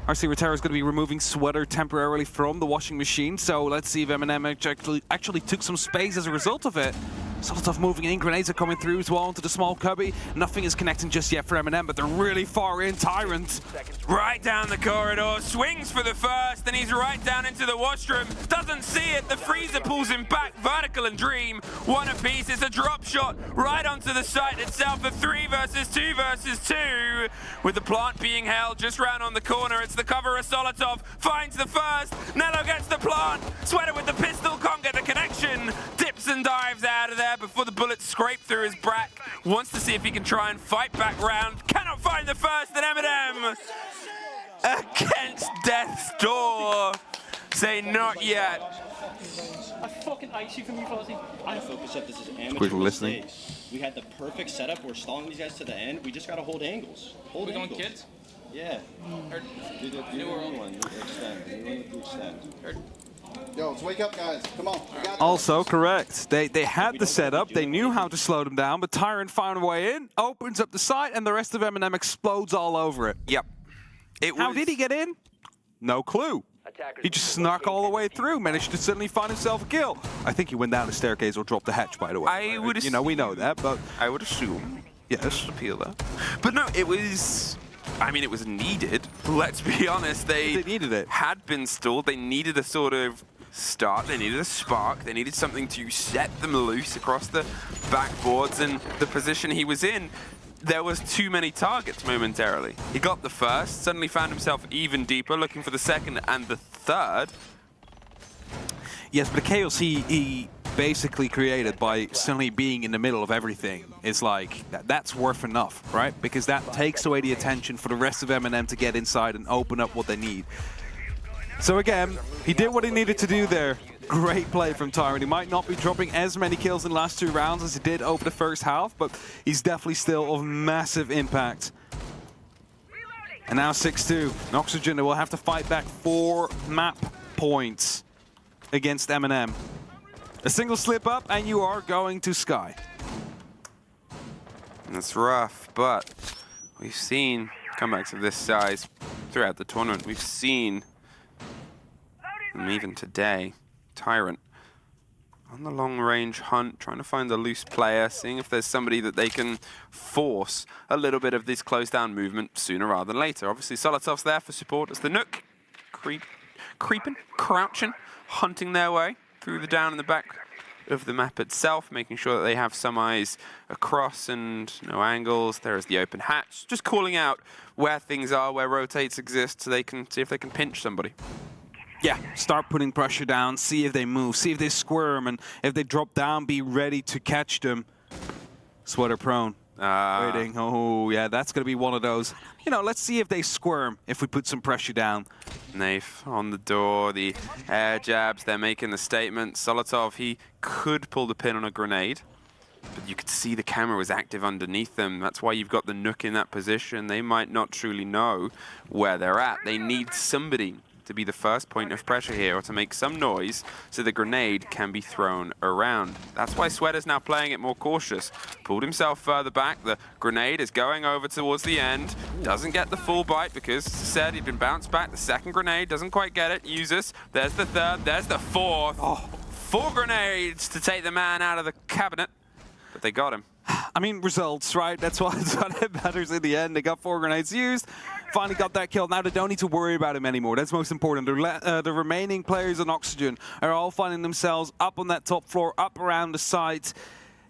RC Rotero is going to be removing Sweater temporarily from the washing machine, so let's see if MNM actually took some space as a result of it. Solotov moving in, grenades are coming through as well into the small cubby. Nothing is connecting just yet for MNM, but they're really far in. Tyrant right down the corridor, swings for the first, and he's right down into the washroom. Doesn't see it, the freezer pulls him back. Vertical and Dream, one apiece. It's a drop shot right onto the site itself. A 3 versus 2 versus 2. With the plant being held just round on the corner, it's the cover of Solotov. Finds the first, Nello gets the plant. Sweater with the pistol, can't get the connection. Dips and dives out of there before the bullets scrape through his back. Wants to see if he can try and fight back round. Cannot find the first, and M&M against death's door. Say not yet. I fucking ice you from you, Fozzie. I focus up. This is amateur Quick listening. mistakes. We had the perfect setup. We're stalling these guys to the end. We just got to hold angles. Hold We going angles. kids? Yeah. Heard. Do the New world. one. Extend. New one with the extend. Heard. Yo, let's wake up, guys. Come on. We got this. also correct. They had the setup, they knew how to slow them down, but Tyrant found a way in, opens up the site, and the rest of MNM explodes all over it. Yep. How did he get in? No clue. He just snuck all the way through, managed to suddenly find himself a kill. I think he went down the staircase or dropped the hatch, by the way. I would You know, we know that, but I would assume. yes. Appeal that. But no, it was... I mean, it was needed. Let's be honest. They needed it. Had been stalled. They needed a sort of start. They needed a spark. They needed something to set them loose across the backboards, and the position he was in, there was too many targets momentarily. He got the first, suddenly found himself even deeper, looking for the second and the third. Yes, but the chaos he basically created by suddenly being in the middle of everything is like, that's worth enough, right? Because that takes away the attention for the rest of MNM to get inside and open up what they need. So again, he did what he needed to do there. Great play from Tyrant. He might not be dropping as many kills in the last 2 rounds as he did over the first half, but he's definitely still of massive impact. And now 6-2. And Oxygen will have to fight back 4 map points against MNM. A single slip up and you are going to Sky. That's rough, but we've seen comebacks of this size throughout the tournament. We've seen, and even today, Tyrant on the long-range hunt, trying to find a loose player, seeing if there's somebody that they can force a little bit of this close-down movement sooner rather than later. Obviously, Solotov's there for support as the Nook creeping, crouching, hunting their way through the down in the back of the map itself, making sure that they have some eyes across and no angles. There is the open hatch, just calling out where things are, where rotates exist, so they can see if they can pinch somebody. Yeah, start putting pressure down, see if they move, see if they squirm, and if they drop down, be ready to catch them. Sweater prone. Waiting. Oh, yeah, that's going to be one of those. You know, let's see if they squirm if we put some pressure down. Naif on the door, the air jabs, they're making the statement. Solotov, he could pull the pin on a grenade, but you could see the camera was active underneath them. That's why you've got the Nook in that position. They might not truly know where they're at. They need somebody to be the first point of pressure here, or to make some noise so the grenade can be thrown around. That's why Sweater's now playing it more cautious. Pulled himself further back. The grenade is going over towards the end. Doesn't get the full bite because, as I said, he'd been bounced back. The second grenade doesn't quite get it. Uses. There's the third. There's the fourth. Oh, 4 grenades to take the man out of the cabinet, but they got him. I mean, results, right? That's what matters in the end. They got 4 grenades used. Finally got that kill. Now they don't need to worry about him anymore. That's most important. The remaining players on Oxygen are all finding themselves up on that top floor, up around the site.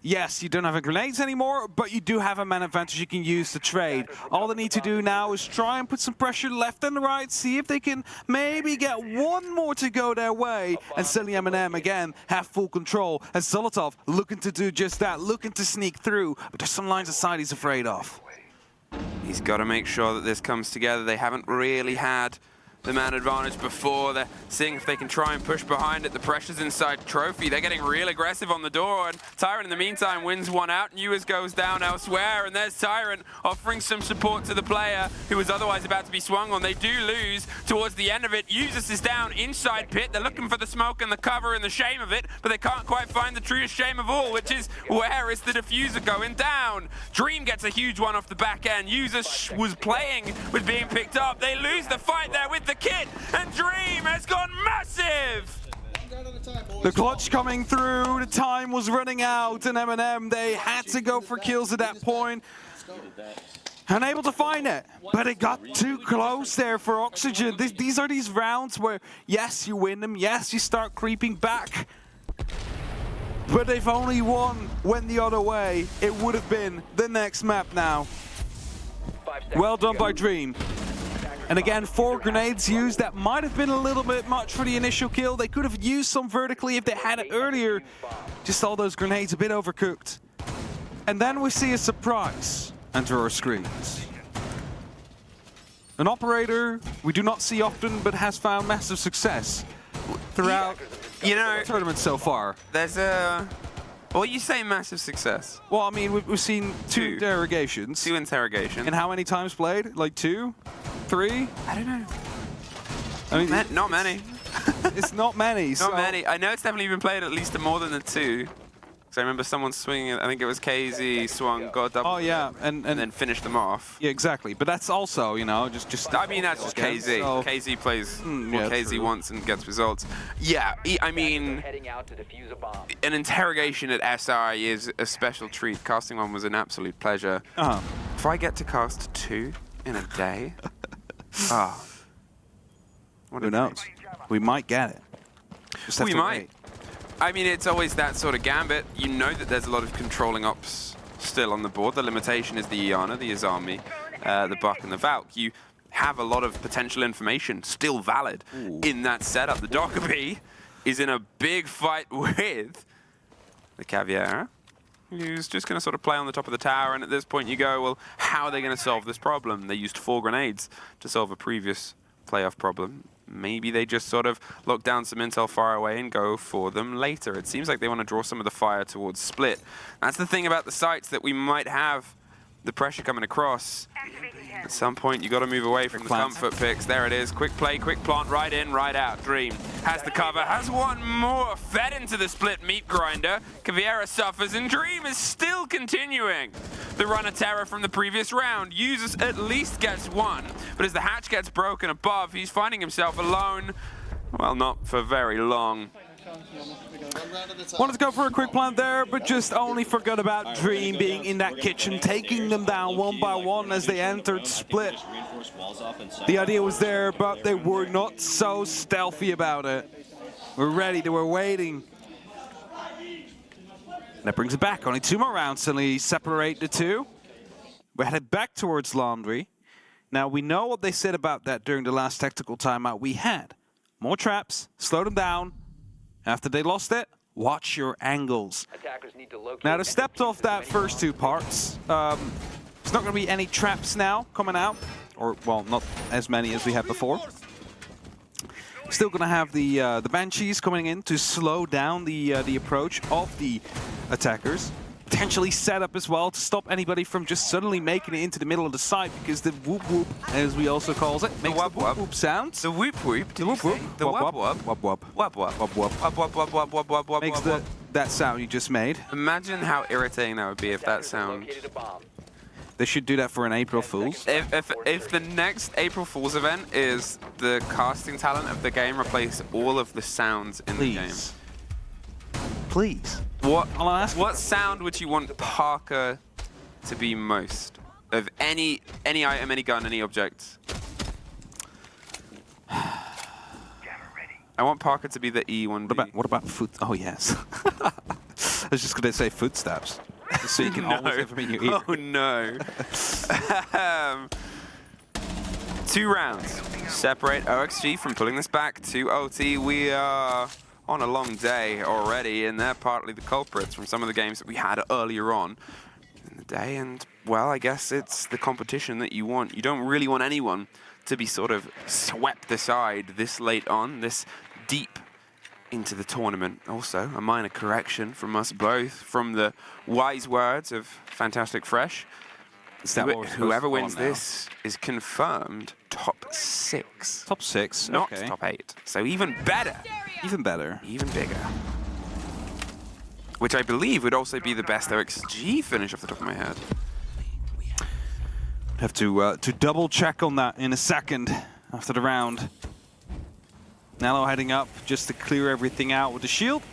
yes, you don't have grenades anymore, but you do have a man advantage you can use to trade. All they need to do now is try and put some pressure left and right, see if they can maybe get one more to go their way, and suddenly MNM again have full control. And Zolotov looking to do just that, looking to sneak through, but there's some lines of sight he's afraid of. He's got to make sure that this comes together. They haven't really had the man advantage before. They're seeing if they can try and push behind it. The pressure's inside Trophy. They're getting real aggressive on the door, and Tyrant in the meantime wins one out. Newers goes down elsewhere, and there's Tyrant offering some support to the player who was otherwise about to be swung on. They do lose towards the end of it. Usus is down inside pit. They're looking for the smoke and the cover and the shame of it, but they can't quite find the truest shame of all, which is where is the diffuser going down. Dream gets a huge one off the back end. Usus was playing with being picked up. They lose the fight there with the kit, and Dream has gone massive! The clutch coming through, the time was running out, and MNM, they had to go for kills at that point. Unable to find it, but it got too close there for Oxygen. These are these rounds where, yes, you win them, yes, you start creeping back, but they've only won when the other way. It would have been the next map now. Well done by Dream. And again, 4 grenades used. That might have been a little bit much for the initial kill. They could have used some vertically if they had it earlier. Just all those grenades a bit overcooked. And then we see a surprise enter our screens. An operator we do not see often, but has found massive success throughout the tournament so far. There's a... Well, you say massive success. Well, I mean, we've seen 2 interrogations. 2 interrogations. And how many times played? Like 2? 3? I don't know. I mean, not many. It's not many. Not many. I know it's definitely been played at least more than the 2. So I remember someone swinging it. I think it was KZ swung, got a double. Oh yeah, and then finished them off. Yeah, exactly. But that's also, you know, just. I mean, that's just KZ. So, KZ plays what KZ wants and gets results. Yeah, I mean, an interrogation at SI is a special treat. Casting one was an absolute pleasure. If I get to cast 2 in a day, who knows? We might get it. Just have we to might. wait. I mean, it's always that sort of gambit. You know that there's a lot of controlling ops still on the board. The limitation is the Iana, the Izami, the Buck, and the Valk. You have a lot of potential information still valid in that setup. The Dockerby is in a big fight with the Caviera, who's just going to sort of play on the top of the tower. And at this point, you go, well, how are they going to solve this problem? They used 4 grenades to solve a previous playoff problem. Maybe they just sort of lock down some intel far away and go for them later. It seems like they want to draw some of the fire towards Split. That's the thing about the sites, that we might have the pressure coming across. At some point, you got to move away from the comfort picks. There it is. Quick play, quick plant, right in, right out. Dream has the cover, has one more fed into the Split meat grinder. Caviera suffers, and Dream is still continuing the run of terror from the previous round. Usus at least gets 1, but as the hatch gets broken above, he's finding himself alone. Well, not for very long. Wanted to go for a quick plant there, but just only forgot about Dream being in that kitchen, taking them down one by one as they entered Split. The idea was there, but they were not so stealthy about it. We're ready, they were waiting. That brings it back, only 2 more rounds, suddenly separate the 2. We're headed back towards Laundry. Now, we know what they said about that during the last tactical timeout we had. More traps, slow them down. After they lost it, watch your angles. Now, they stepped off that first 2 parts. There's not going to be any traps now coming out. Or, well, not as many as we had before. Still going to have the Banshees coming in to slow down the approach of the attackers. Potentially set up as well to stop anybody from just suddenly making it into the middle of the site, because the whoop whoop, as we also calls it, makes the whoop whoop sounds. The whoop whoop. The whoop whoop. The whoop whoop. Whoop whoop. Whoop whoop. Whoop whoop. Whoop whoop whoop whoop whoop whoop. Makes that sound you just made. Imagine how irritating that would be if that sound. They should do that for an April Fool's. If the next April Fool's event is the casting talent of the game replace all of the sounds in the game. Please. What sound would you want Parker to be most of any item, any gun, any object? I want Parker to be the E1B. What about foot? Oh yes. was just going to say footsteps. So you can always have them in your ear. Oh no. 2 rounds separate OXG from pulling this back to OT. We are on a long day already, and they're partly the culprits from some of the games that we had earlier on in the day. And, well, I guess it's the competition that you want. You don't really want anyone to be sort of swept aside this late on, this deep into the tournament. Also, a minor correction from us both, from the wise words of Fantastic Fresh. Whoever wins this is confirmed top 6. Top 6, not okay. top 8. So even better. Even better. Even bigger. Which I believe would also be the best OXG finish off the top of my head. Have to double check on that in a second after the round. Nello heading up just to clear everything out with the shield.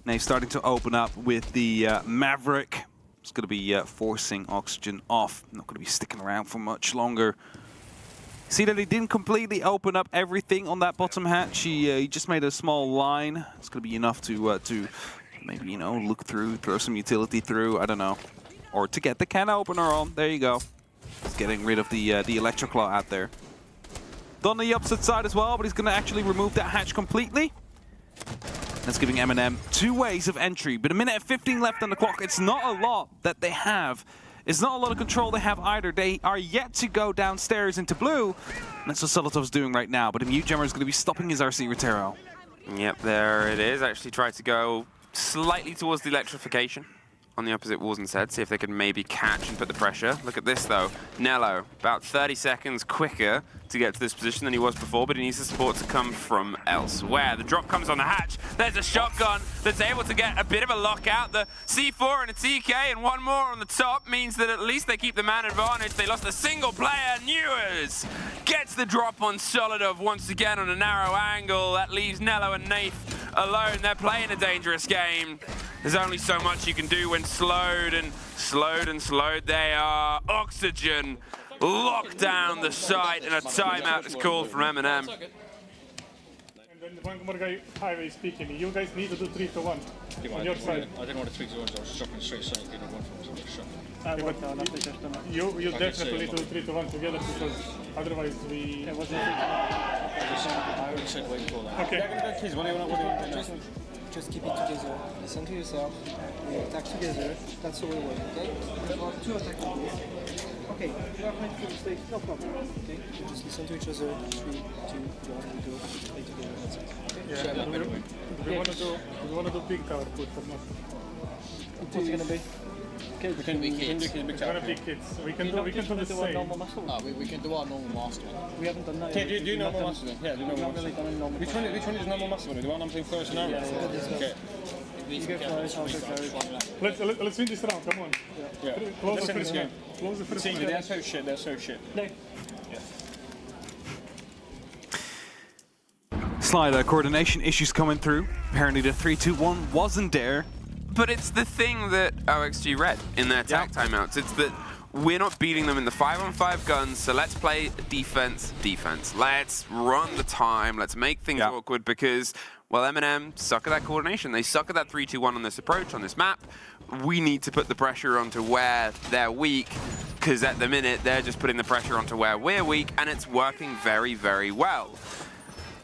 Now he's starting to open up with the Maverick. It's going to be forcing Oxygen off. Not going to be sticking around for much longer. See that he didn't completely open up everything on that bottom hatch. He just made a small line. It's going to be enough to maybe, you know, look through, throw some utility through. I don't know. Or to get the can opener on. There you go. He's getting rid of the Electroclaw out there. Done the opposite side as well, but he's going to actually remove that hatch completely. That's giving MNM 2 ways of entry, but a minute and 15 left on the clock. It's not a lot that they have. It's not a lot of control they have either. They are yet to go downstairs into blue. And that's what Solotov's doing right now, but a Mute Jammer is going to be stopping his RC Rotero. Yep, there it is. Actually tried to go slightly towards the electrification on the opposite walls instead, see if they could maybe catch and put the pressure. Look at this though. Nello, about 30 seconds quicker to get to this position than he was before, but he needs the support to come from elsewhere. The drop comes on the hatch. There's a shotgun that's able to get a bit of a lockout. The C4 and a TK and 1 more on the top means that at least they keep the man advantage. They lost a single player. Newers gets the drop on Solidov once again on a narrow angle. That leaves Nello and Nath alone. They're playing a dangerous game. There's only so much you can do when slowed and slowed they are. Oxygen lock down the site, and a timeout is called from MNM. And then one more guy, highway speaking, you guys need to do 3-1 on your side. I didn't want to 3-1, I was shocking straight side, getting one from the shot. You definitely need to do 3-1 together because otherwise we... I already said wait for that. Okay. Just keep it together. Listen to yourself. We attack together. That's the way we work, okay? We have 2 attack moves. Okay, you have made full stage, no problem. Okay? You just listen to each other. 3, 2, 1, we go. Play together. That's it. Okay? Yeah, we want to do big tower put or not? What's it gonna be? We can do kids. It's gonna be kids. We can do the same. No, we can do our normal master one. We haven't done that Okay, yet. do normal master one. Yeah, do normal master Really done a normal Which one is normal master one? The one I'm playing first now? Okay. You go first, I'll go first. Let's win this round, come on. Yeah. Close Let's the end this first game. round. Close the first See, round. they're so shit, they're so shit. No. Slider coordination issues coming through. Apparently the 3-2-1 wasn't there. But it's the thing that OXG read in their attack timeouts. It's that we're not beating them in the 5-on-5 guns, so let's play defense. Let's run the time. Let's make things awkward because, well, MNM suck at that coordination. They suck at that 3-2-1 on this approach, on this map. We need to put the pressure onto where they're weak because at the minute, they're just putting the pressure onto where we're weak, and it's working very, very well.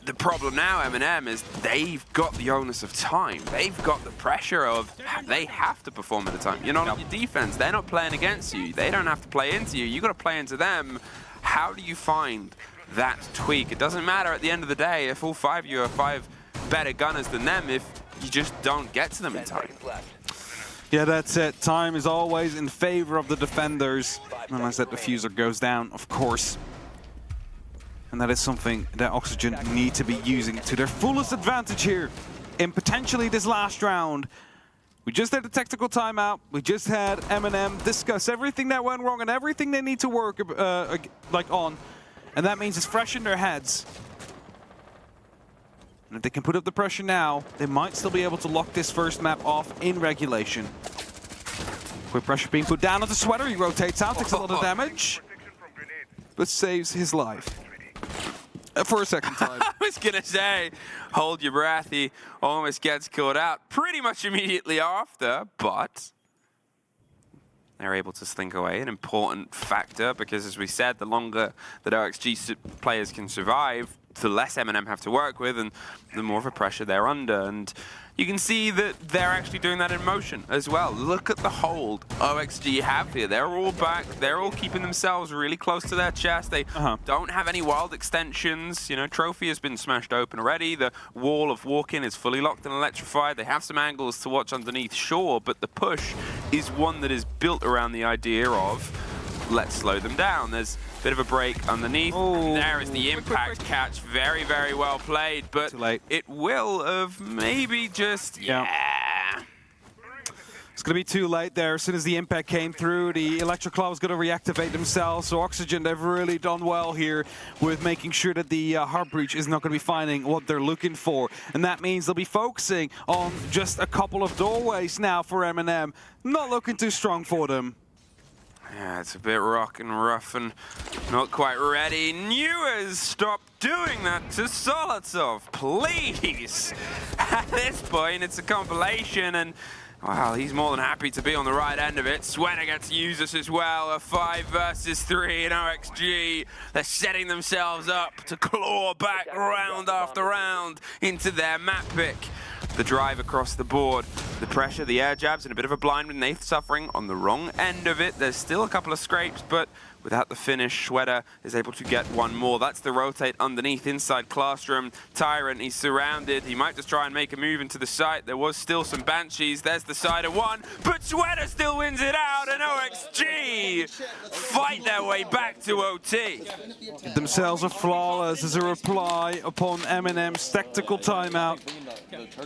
The problem now, MNM, is they've got the onus of time. They've got the pressure of they have to perform at a time. You're not on your defense. They're not playing against you. They don't have to play into you. You've got to play into them. How do you find that tweak? It doesn't matter at the end of the day if all 5 of you are 5 better gunners than them if you just don't get to them in time. Yeah, that's it. Time is always in favor of the defenders, unless that diffuser goes down, of course. And that is something that Oxygen need to be using to their fullest advantage here in potentially this last round. We just had a tactical timeout. We just had MNM discuss everything that went wrong and everything they need to work on. And that means it's fresh in their heads. And if they can put up the pressure now, they might still be able to lock this first map off in regulation. Quick pressure being put down on the Sweater. He rotates out, takes a lot of damage, but saves his life. For a second time. I was going to say, hold your breath. He almost gets caught out pretty much immediately after, but they're able to slink away, an important factor, because as we said, the longer that OXG players can survive, the less MNM have to work with, and the more of a pressure they're under. And you can see that they're actually doing that in motion as well. Look at the hold OXG have here. They're all back. They're all keeping themselves really close to their chest. They don't have any wild extensions. You know, Trophy has been smashed open already. The wall of walk-in is fully locked and electrified. They have some angles to watch underneath, sure, but the push is one that is built around the idea of let's slow them down. There's a bit of a break underneath. Oh, there is the impact catch. Very, very well played, but it will have maybe just, yeah. It's going to be too late there. As soon as the impact came through, the Electric Claw was going to reactivate themselves. So Oxygen, they've really done well here with making sure that the Heart Breach is not going to be finding what they're looking for. And that means they'll be focusing on just a couple of doorways now for MNM. Not looking too strong for them. Yeah, it's a bit rock and rough and not quite ready. Newers, stop doing that to Solotov, please. At this point, it's a compilation, and wow, he's more than happy to be on the right end of it. Sweater gets to use this as well. A 5 versus 3 in OXG. They're setting themselves up to claw back round after round into their map pick. The drive across the board, the pressure, the air jabs, and a bit of a blind with Nath suffering on the wrong end of it. There's still a couple of scrapes, but without the finish, Schweder is able to get one more. That's the rotate underneath inside Classroom. Tyrant, he's surrounded. He might just try and make a move into the site. There was still some Banshees. There's the side of one, but Schweder still wins it out, and OXG fight their way back to OT. Themselves are flawless as a reply upon MNM's tactical timeout. It's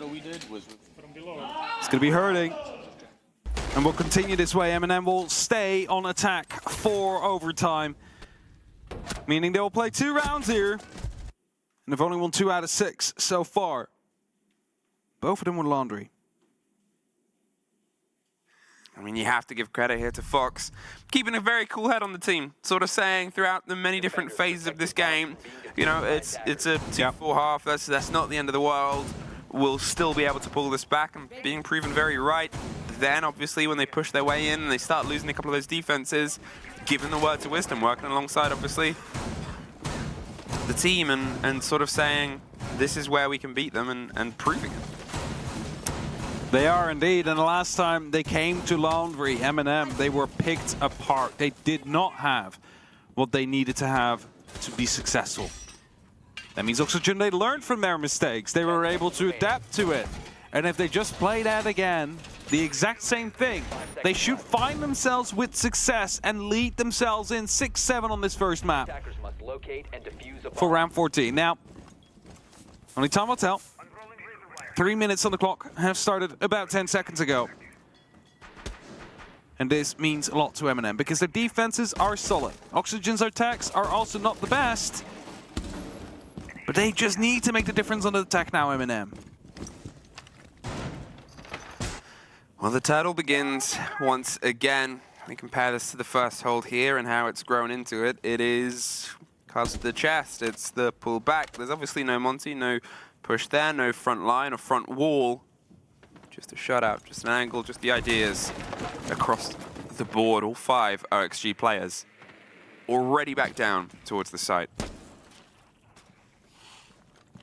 going to be hurting. And we'll continue this way. MNM will stay on attack for overtime, meaning they will play 2 rounds here. And they've only won 2 out of 6 so far. Both of them with Laundry. I mean, you have to give credit here to Fox, keeping a very cool head on the team, sort of saying throughout the many different phases of this game, you know, it's a 2-4 half, that's not the end of the world. We'll still be able to pull this back, and being proven very right. Then, obviously, when they push their way in and they start losing a couple of those defenses, giving the word to wisdom, working alongside, obviously, the team and sort of saying, this is where we can beat them and proving it. They are indeed, and the last time they came to Laundry, MNM, they were picked apart. They did not have what they needed to have to be successful. That means Oxygen, they learned from their mistakes. They were able to adapt to it. And if they just play that again, the exact same thing, they should find themselves with success and lead themselves in 6-7 on this first map for round 14. Now, only time will tell. 3 minutes on the clock have started about 10 seconds ago. And this means a lot to MNM because their defenses are solid. Oxygen's attacks are also not the best. But they just need to make the difference on the attack now, MNM. Well, the turtle begins once again. We compare this to the first hold here and how it's grown into it. It is cards to the chest. It's the pull back. There's obviously no Monty, no push there, no front line or front wall. Just a shutout, just an angle, just the ideas across the board. All 5 OXG players already back down towards the site.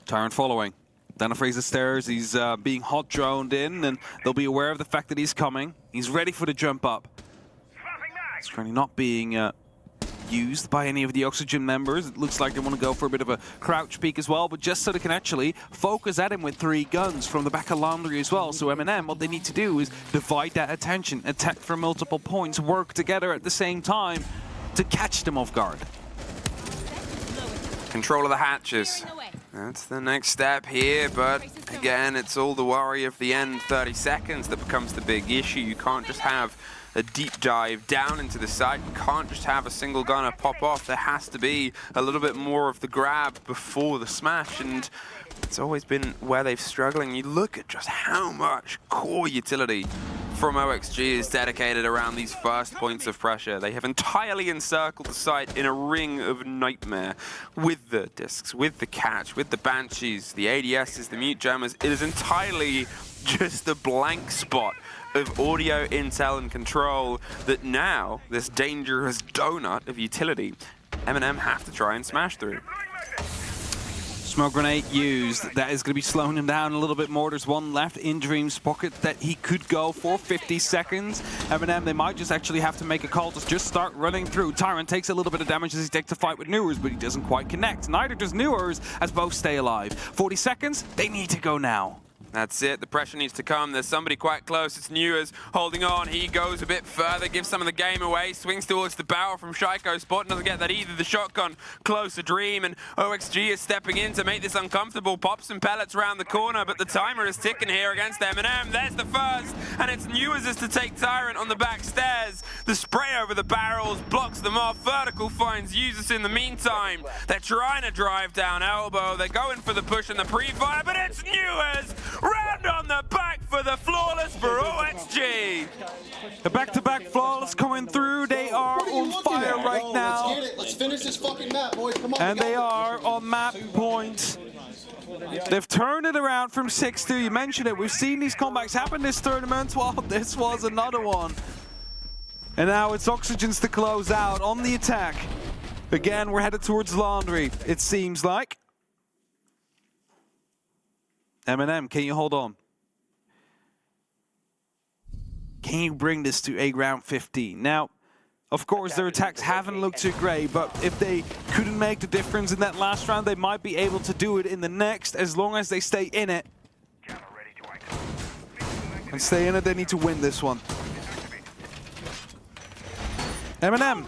Tyrant following. Down the Fraser stairs, he's being hot droned in, and they'll be aware of the fact that he's coming. He's ready for the jump up. It's currently not being used by any of the Oxygen members. It looks like they want to go for a bit of a crouch peek as well, but just so they can actually focus at him with 3 guns from the back of Laundry as well. So MNM, what they need to do is divide that attention, attack from multiple points, work together at the same time to catch them off guard. Control of the hatches. That's the next step here, but again, it's all the worry of the end 30 seconds that becomes the big issue. You can't just have a deep dive down into the site. You can't just have a single gunner pop off. There has to be a little bit more of the grab before the smash, and it's always been where they've struggling. You look at just how much core utility from OXG is dedicated around these first points of pressure. They have entirely encircled the site in a ring of nightmare with the discs, with the catch, with the Banshees, the ADSs, the mute jammers. It is entirely just a blank spot of audio, intel, and control that now, this dangerous donut of utility, MNM have to try and smash through. Smoke grenade used. That is going to be slowing him down a little bit more. There's one left in Dream's pocket that he could go for 50 seconds. MNM, they might just actually have to make a call to just start running through. Tyrant takes a little bit of damage as he takes the fight with Newers, but he doesn't quite connect. Neither does Newers, as both stay alive. 40 seconds, they need to go now. That's it, the pressure needs to come. There's somebody quite close, it's Newers holding on. He goes a bit further, gives some of the game away, swings towards the barrel from Shaiko. Spot doesn't get that either. The shotgun close to Dream, and OXG is stepping in to make this uncomfortable. Pops some pellets around the corner, but the timer is ticking here against MNM. There's the first, and it's Newers to take Tyrant on the back stairs. The spray over the barrels blocks them off. Vertical finds Usus in the meantime. They're trying to drive down elbow. They're going for the push and the pre-fire, but it's Newers! Round on the back for the flawless for OXG. The back-to-back flawless coming through. They are on fire right now. Let's get it. Let's finish this fucking map, boys. Come on. And they are on map point. They've turned it around from 6-2. You mentioned it. We've seen these comebacks happen this tournament. Well, this was another one. And now it's Oxygen's to close out on the attack. Again, we're headed towards Laundry, it seems like. MNM, can you hold on? Can you bring this to a round 15? Now, of course, their attacks haven't looked too great, but if they couldn't make the difference in that last round, they might be able to do it in the next, as long as they stay in it. And stay in it, they need to win this one. MNM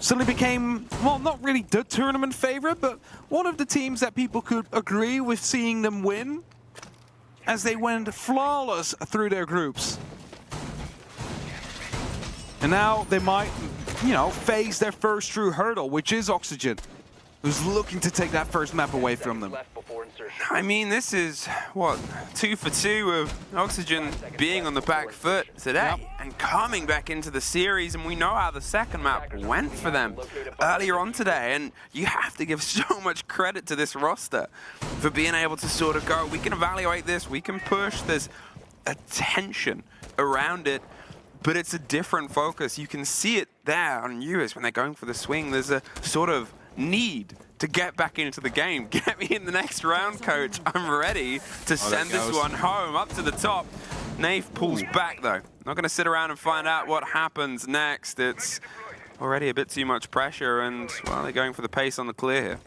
suddenly became, well, not really the tournament favorite, but one of the teams that people could agree with seeing them win, as they went flawless through their groups. And now they might, you know, face their first true hurdle, which is Oxygen, who's looking to take that first map away from them. I mean, this is, what, 2 for 2 of Oxygen being on the back foot today and coming back into the series, and we know how the second map went for them earlier on today, and you have to give so much credit to this roster for being able to sort of go, we can evaluate this, we can push, there's a tension around it, but it's a different focus. You can see it there on US when they're going for the swing. There's a sort of need to get back into the game. Get me in the next round, coach. I'm ready to send this one home up to the top. Nave pulls back, though. Not going to sit around and find out what happens next. It's already a bit too much pressure, and, well, they're going for the pace on the clear here.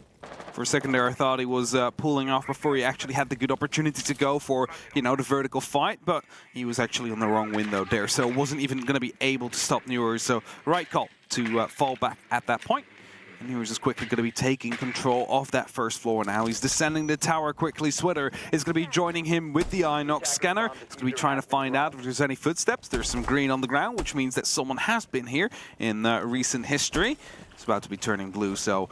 For a second there, I thought he was pulling off before he actually had the good opportunity to go for, you know, the vertical fight, but he was actually on the wrong window there, so wasn't even going to be able to stop Newers. So, right call to fall back at that point. And Newers is quickly going to be taking control of that first floor now. He's descending the tower quickly. Switter is going to be joining him with the Inox scanner. He's going to be trying to find out if there's any footsteps. There's some green on the ground, which means that someone has been here in recent history. It's about to be turning blue, so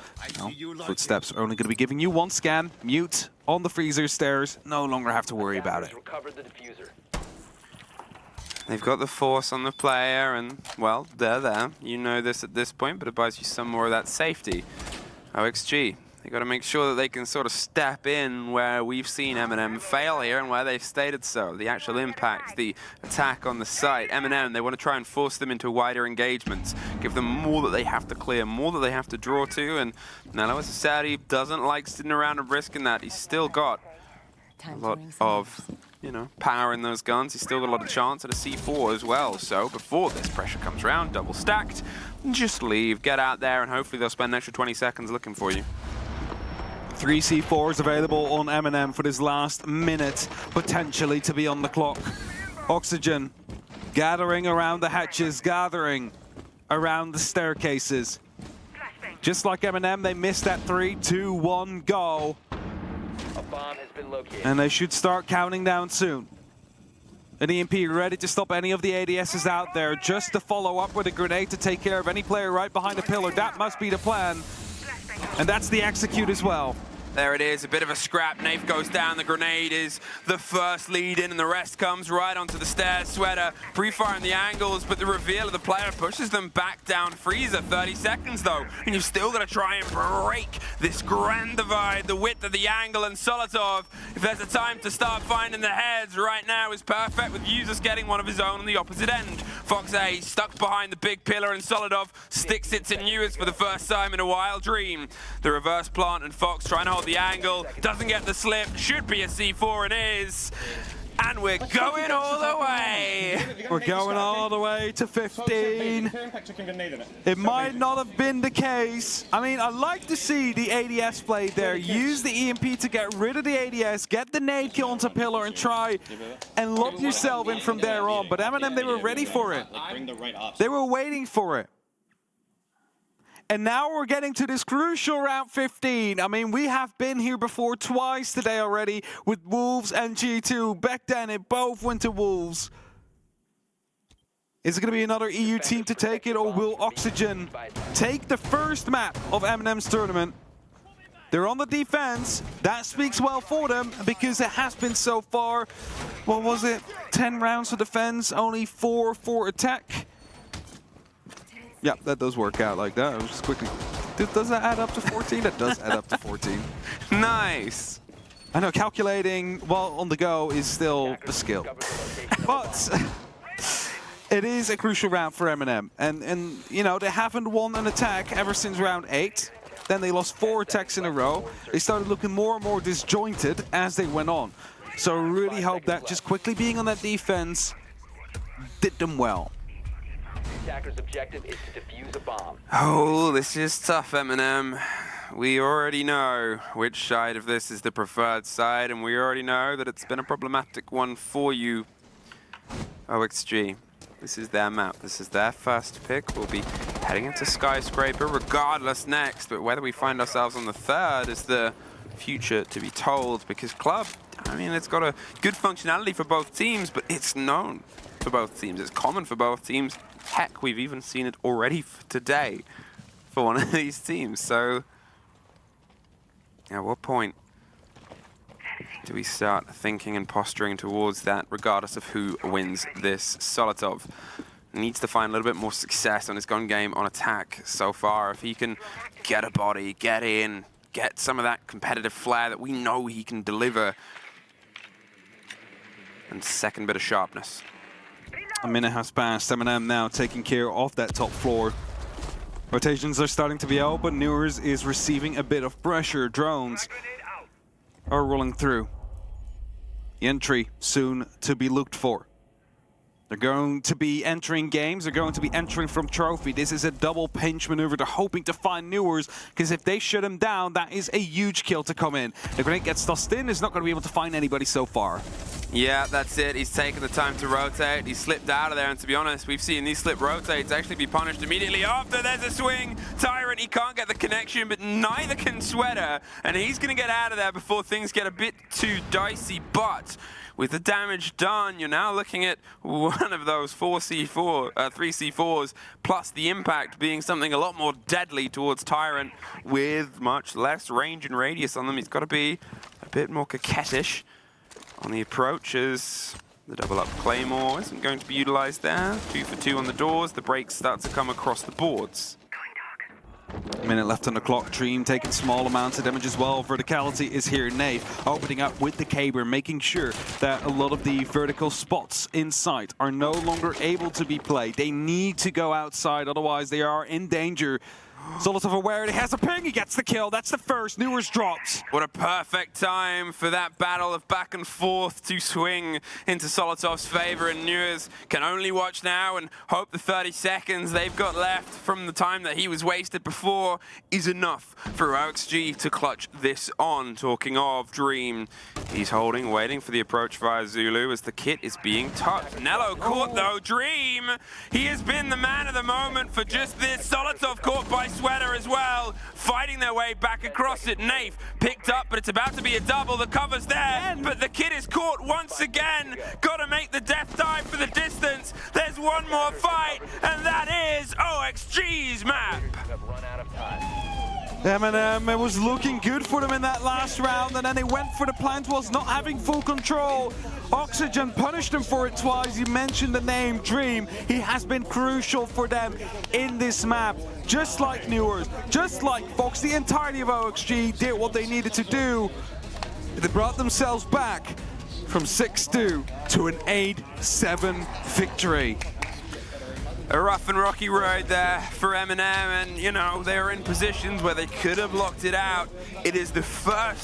you know, footsteps are only going to be giving you one scan. Mute on the freezer stairs. No longer have to worry about it. They've got the force on the player, and, well, they're there. You know this at this point, but it buys you some more of that safety. OXG, they've got to make sure that they can sort of step in where we've seen MNM fail here and where they've stated so. The actual impact, the attack on the site. MNM, they want to try and force them into wider engagements, give them more that they have to clear, more that they have to draw to, and Nello, as I said, he doesn't like sitting around and risking that. He's still got a lot of, you know, power in those guns. He's still got a lot of chance at a C4 as well. So before this pressure comes around, double stacked, just leave, get out there, and hopefully they'll spend an extra 20 seconds looking for you. 3 C4s available on MNM for this last minute, potentially to be on the clock. Oxygen gathering around the hatches, gathering around the staircases. Just like MNM, they missed that 3, 2, 1 go. Bomb has been located. And they should start counting down soon. An EMP ready to stop any of the ADSs out there, just to follow up with a grenade to take care of any player right behind the pillar. That must be the plan. And that's the execute as well. There it is, a bit of a scrap. Nafe goes down, the grenade is the first lead in, and the rest comes right onto the stairs. Sweater pre-firing the angles, but the reveal of the player pushes them back down. Freezer, 30 seconds though, and you've still got to try and break this grand divide, the width of the angle, and Solotov, if there's a time to start finding the heads, right now is perfect, with users getting one of his own on the opposite end. Fox A stuck behind the big pillar, and Solotov sticks it to Newers for the first time in a while. Dream, the reverse plant, and Fox trying to hold the angle, doesn't get the slip, should be a C4 and is. And we're going all the way. We're going all the way to 15. It might not have been the case. I mean, I like to see the ADS play there. Use the EMP to get rid of the ADS, get the nade kill onto pillar, and try and lock yourself in from there on. But MNM, they were ready for it. They were waiting for it. And now we're getting to this crucial round 15. I mean, we have been here before twice today already with Wolves and G2. Back then, it both went to Wolves. Is it going to be another EU team to take it, or will Oxygen take the first map of MNM's tournament? They're on the defense. That speaks well for them, because it has been so far, what was it, 10 rounds for defense, only 4 for attack. Yeah, that does work out like that. Just quickly, does that add up to 14? That does add up to 14. Nice. I know calculating while on the go is still a skill, but it is a crucial round for MNM. And you know, they haven't won an attack ever since round 8. Then they lost 4 attacks in a row. They started looking more and more disjointed as they went on. So I really hope that just quickly being on that defense did them well. Attacker's objective is to defuse a bomb. Oh, this is tough, MNM. We already know which side of this is the preferred side, and we already know that it's been a problematic one for you, OXG. This is their map. This is their first pick. We'll be heading into Skyscraper regardless next, but whether we find ourselves on the third is the future to be told, because Club, I mean, it's got a good functionality for both teams, but it's known for both teams. It's common for both teams. Heck, we've even seen it already today for one of these teams. So, at what point do we start thinking and posturing towards that, regardless of who wins this? Solotov needs to find a little bit more success on his gun game on attack so far. If he can get a body, get in, get some of that competitive flair that we know he can deliver, and second bit of sharpness. A minute has passed. MNM now taking care of that top floor. Rotations are starting to be out, but Newers is receiving a bit of pressure. Drones are rolling through. The entry soon to be looked for. They're going to be entering games. They're going to be entering from trophy. This is a double pinch maneuver. They're hoping to find Newers, because if they shut him down, that is a huge kill to come in. The grenade gets tossed in. Is not going to be able to find anybody so far. Yeah, that's it. He's taken the time to rotate. He slipped out of there, and to be honest, we've seen these slip rotates actually be punished immediately after. There's a swing. Tyrant, he can't get the connection, but neither can Sweater, and he's going to get out of there before things get a bit too dicey. But with the damage done, you're now looking at one of those 3 C4s, plus the impact being something a lot more deadly towards Tyrant with much less range and radius on them. He's got to be a bit more coquettish on the approach, as the double-up Claymore isn't going to be utilized there. 2 for 2 on the doors. The breaks start to come across the boards. A minute left on the clock. Dream taking small amounts of damage as well. Verticality is here. Nave opening up with the Caber, making sure that a lot of the vertical spots inside are no longer able to be played. They need to go outside, otherwise they are in danger. Solotov aware, he has a ping, he gets the kill. That's the first. Newers drops. What a perfect time for that battle of back and forth to swing into Solotov's favor, and Newers can only watch now and hope the 30 seconds they've got left from the time that he was wasted before is enough for OXG to clutch this on. Talking of Dream, he's holding, waiting for the approach via Zulu as the kit is being touched. Nello caught though. Dream, he has been the man of the moment for just this. Solotov caught by Sweater as well, fighting their way back across it. Nafe picked up, but it's about to be a double. The cover's there, but the kid is caught once again. Got to make the death dive for the distance. There's one more fight, and that is OXG's map. MNM, it was looking good for them in that last round, and then they went for the plant whilst not having full control. Oxygen punished them for it twice. You mentioned the name Dream. He has been crucial for them in this map. Just like Newers, just like Fox, the entirety of OXG did what they needed to do. They brought themselves back from 6-2 to an 8-7 victory. A rough and rocky road there for MNM, and you know, they were in positions where they could have locked it out. It is the first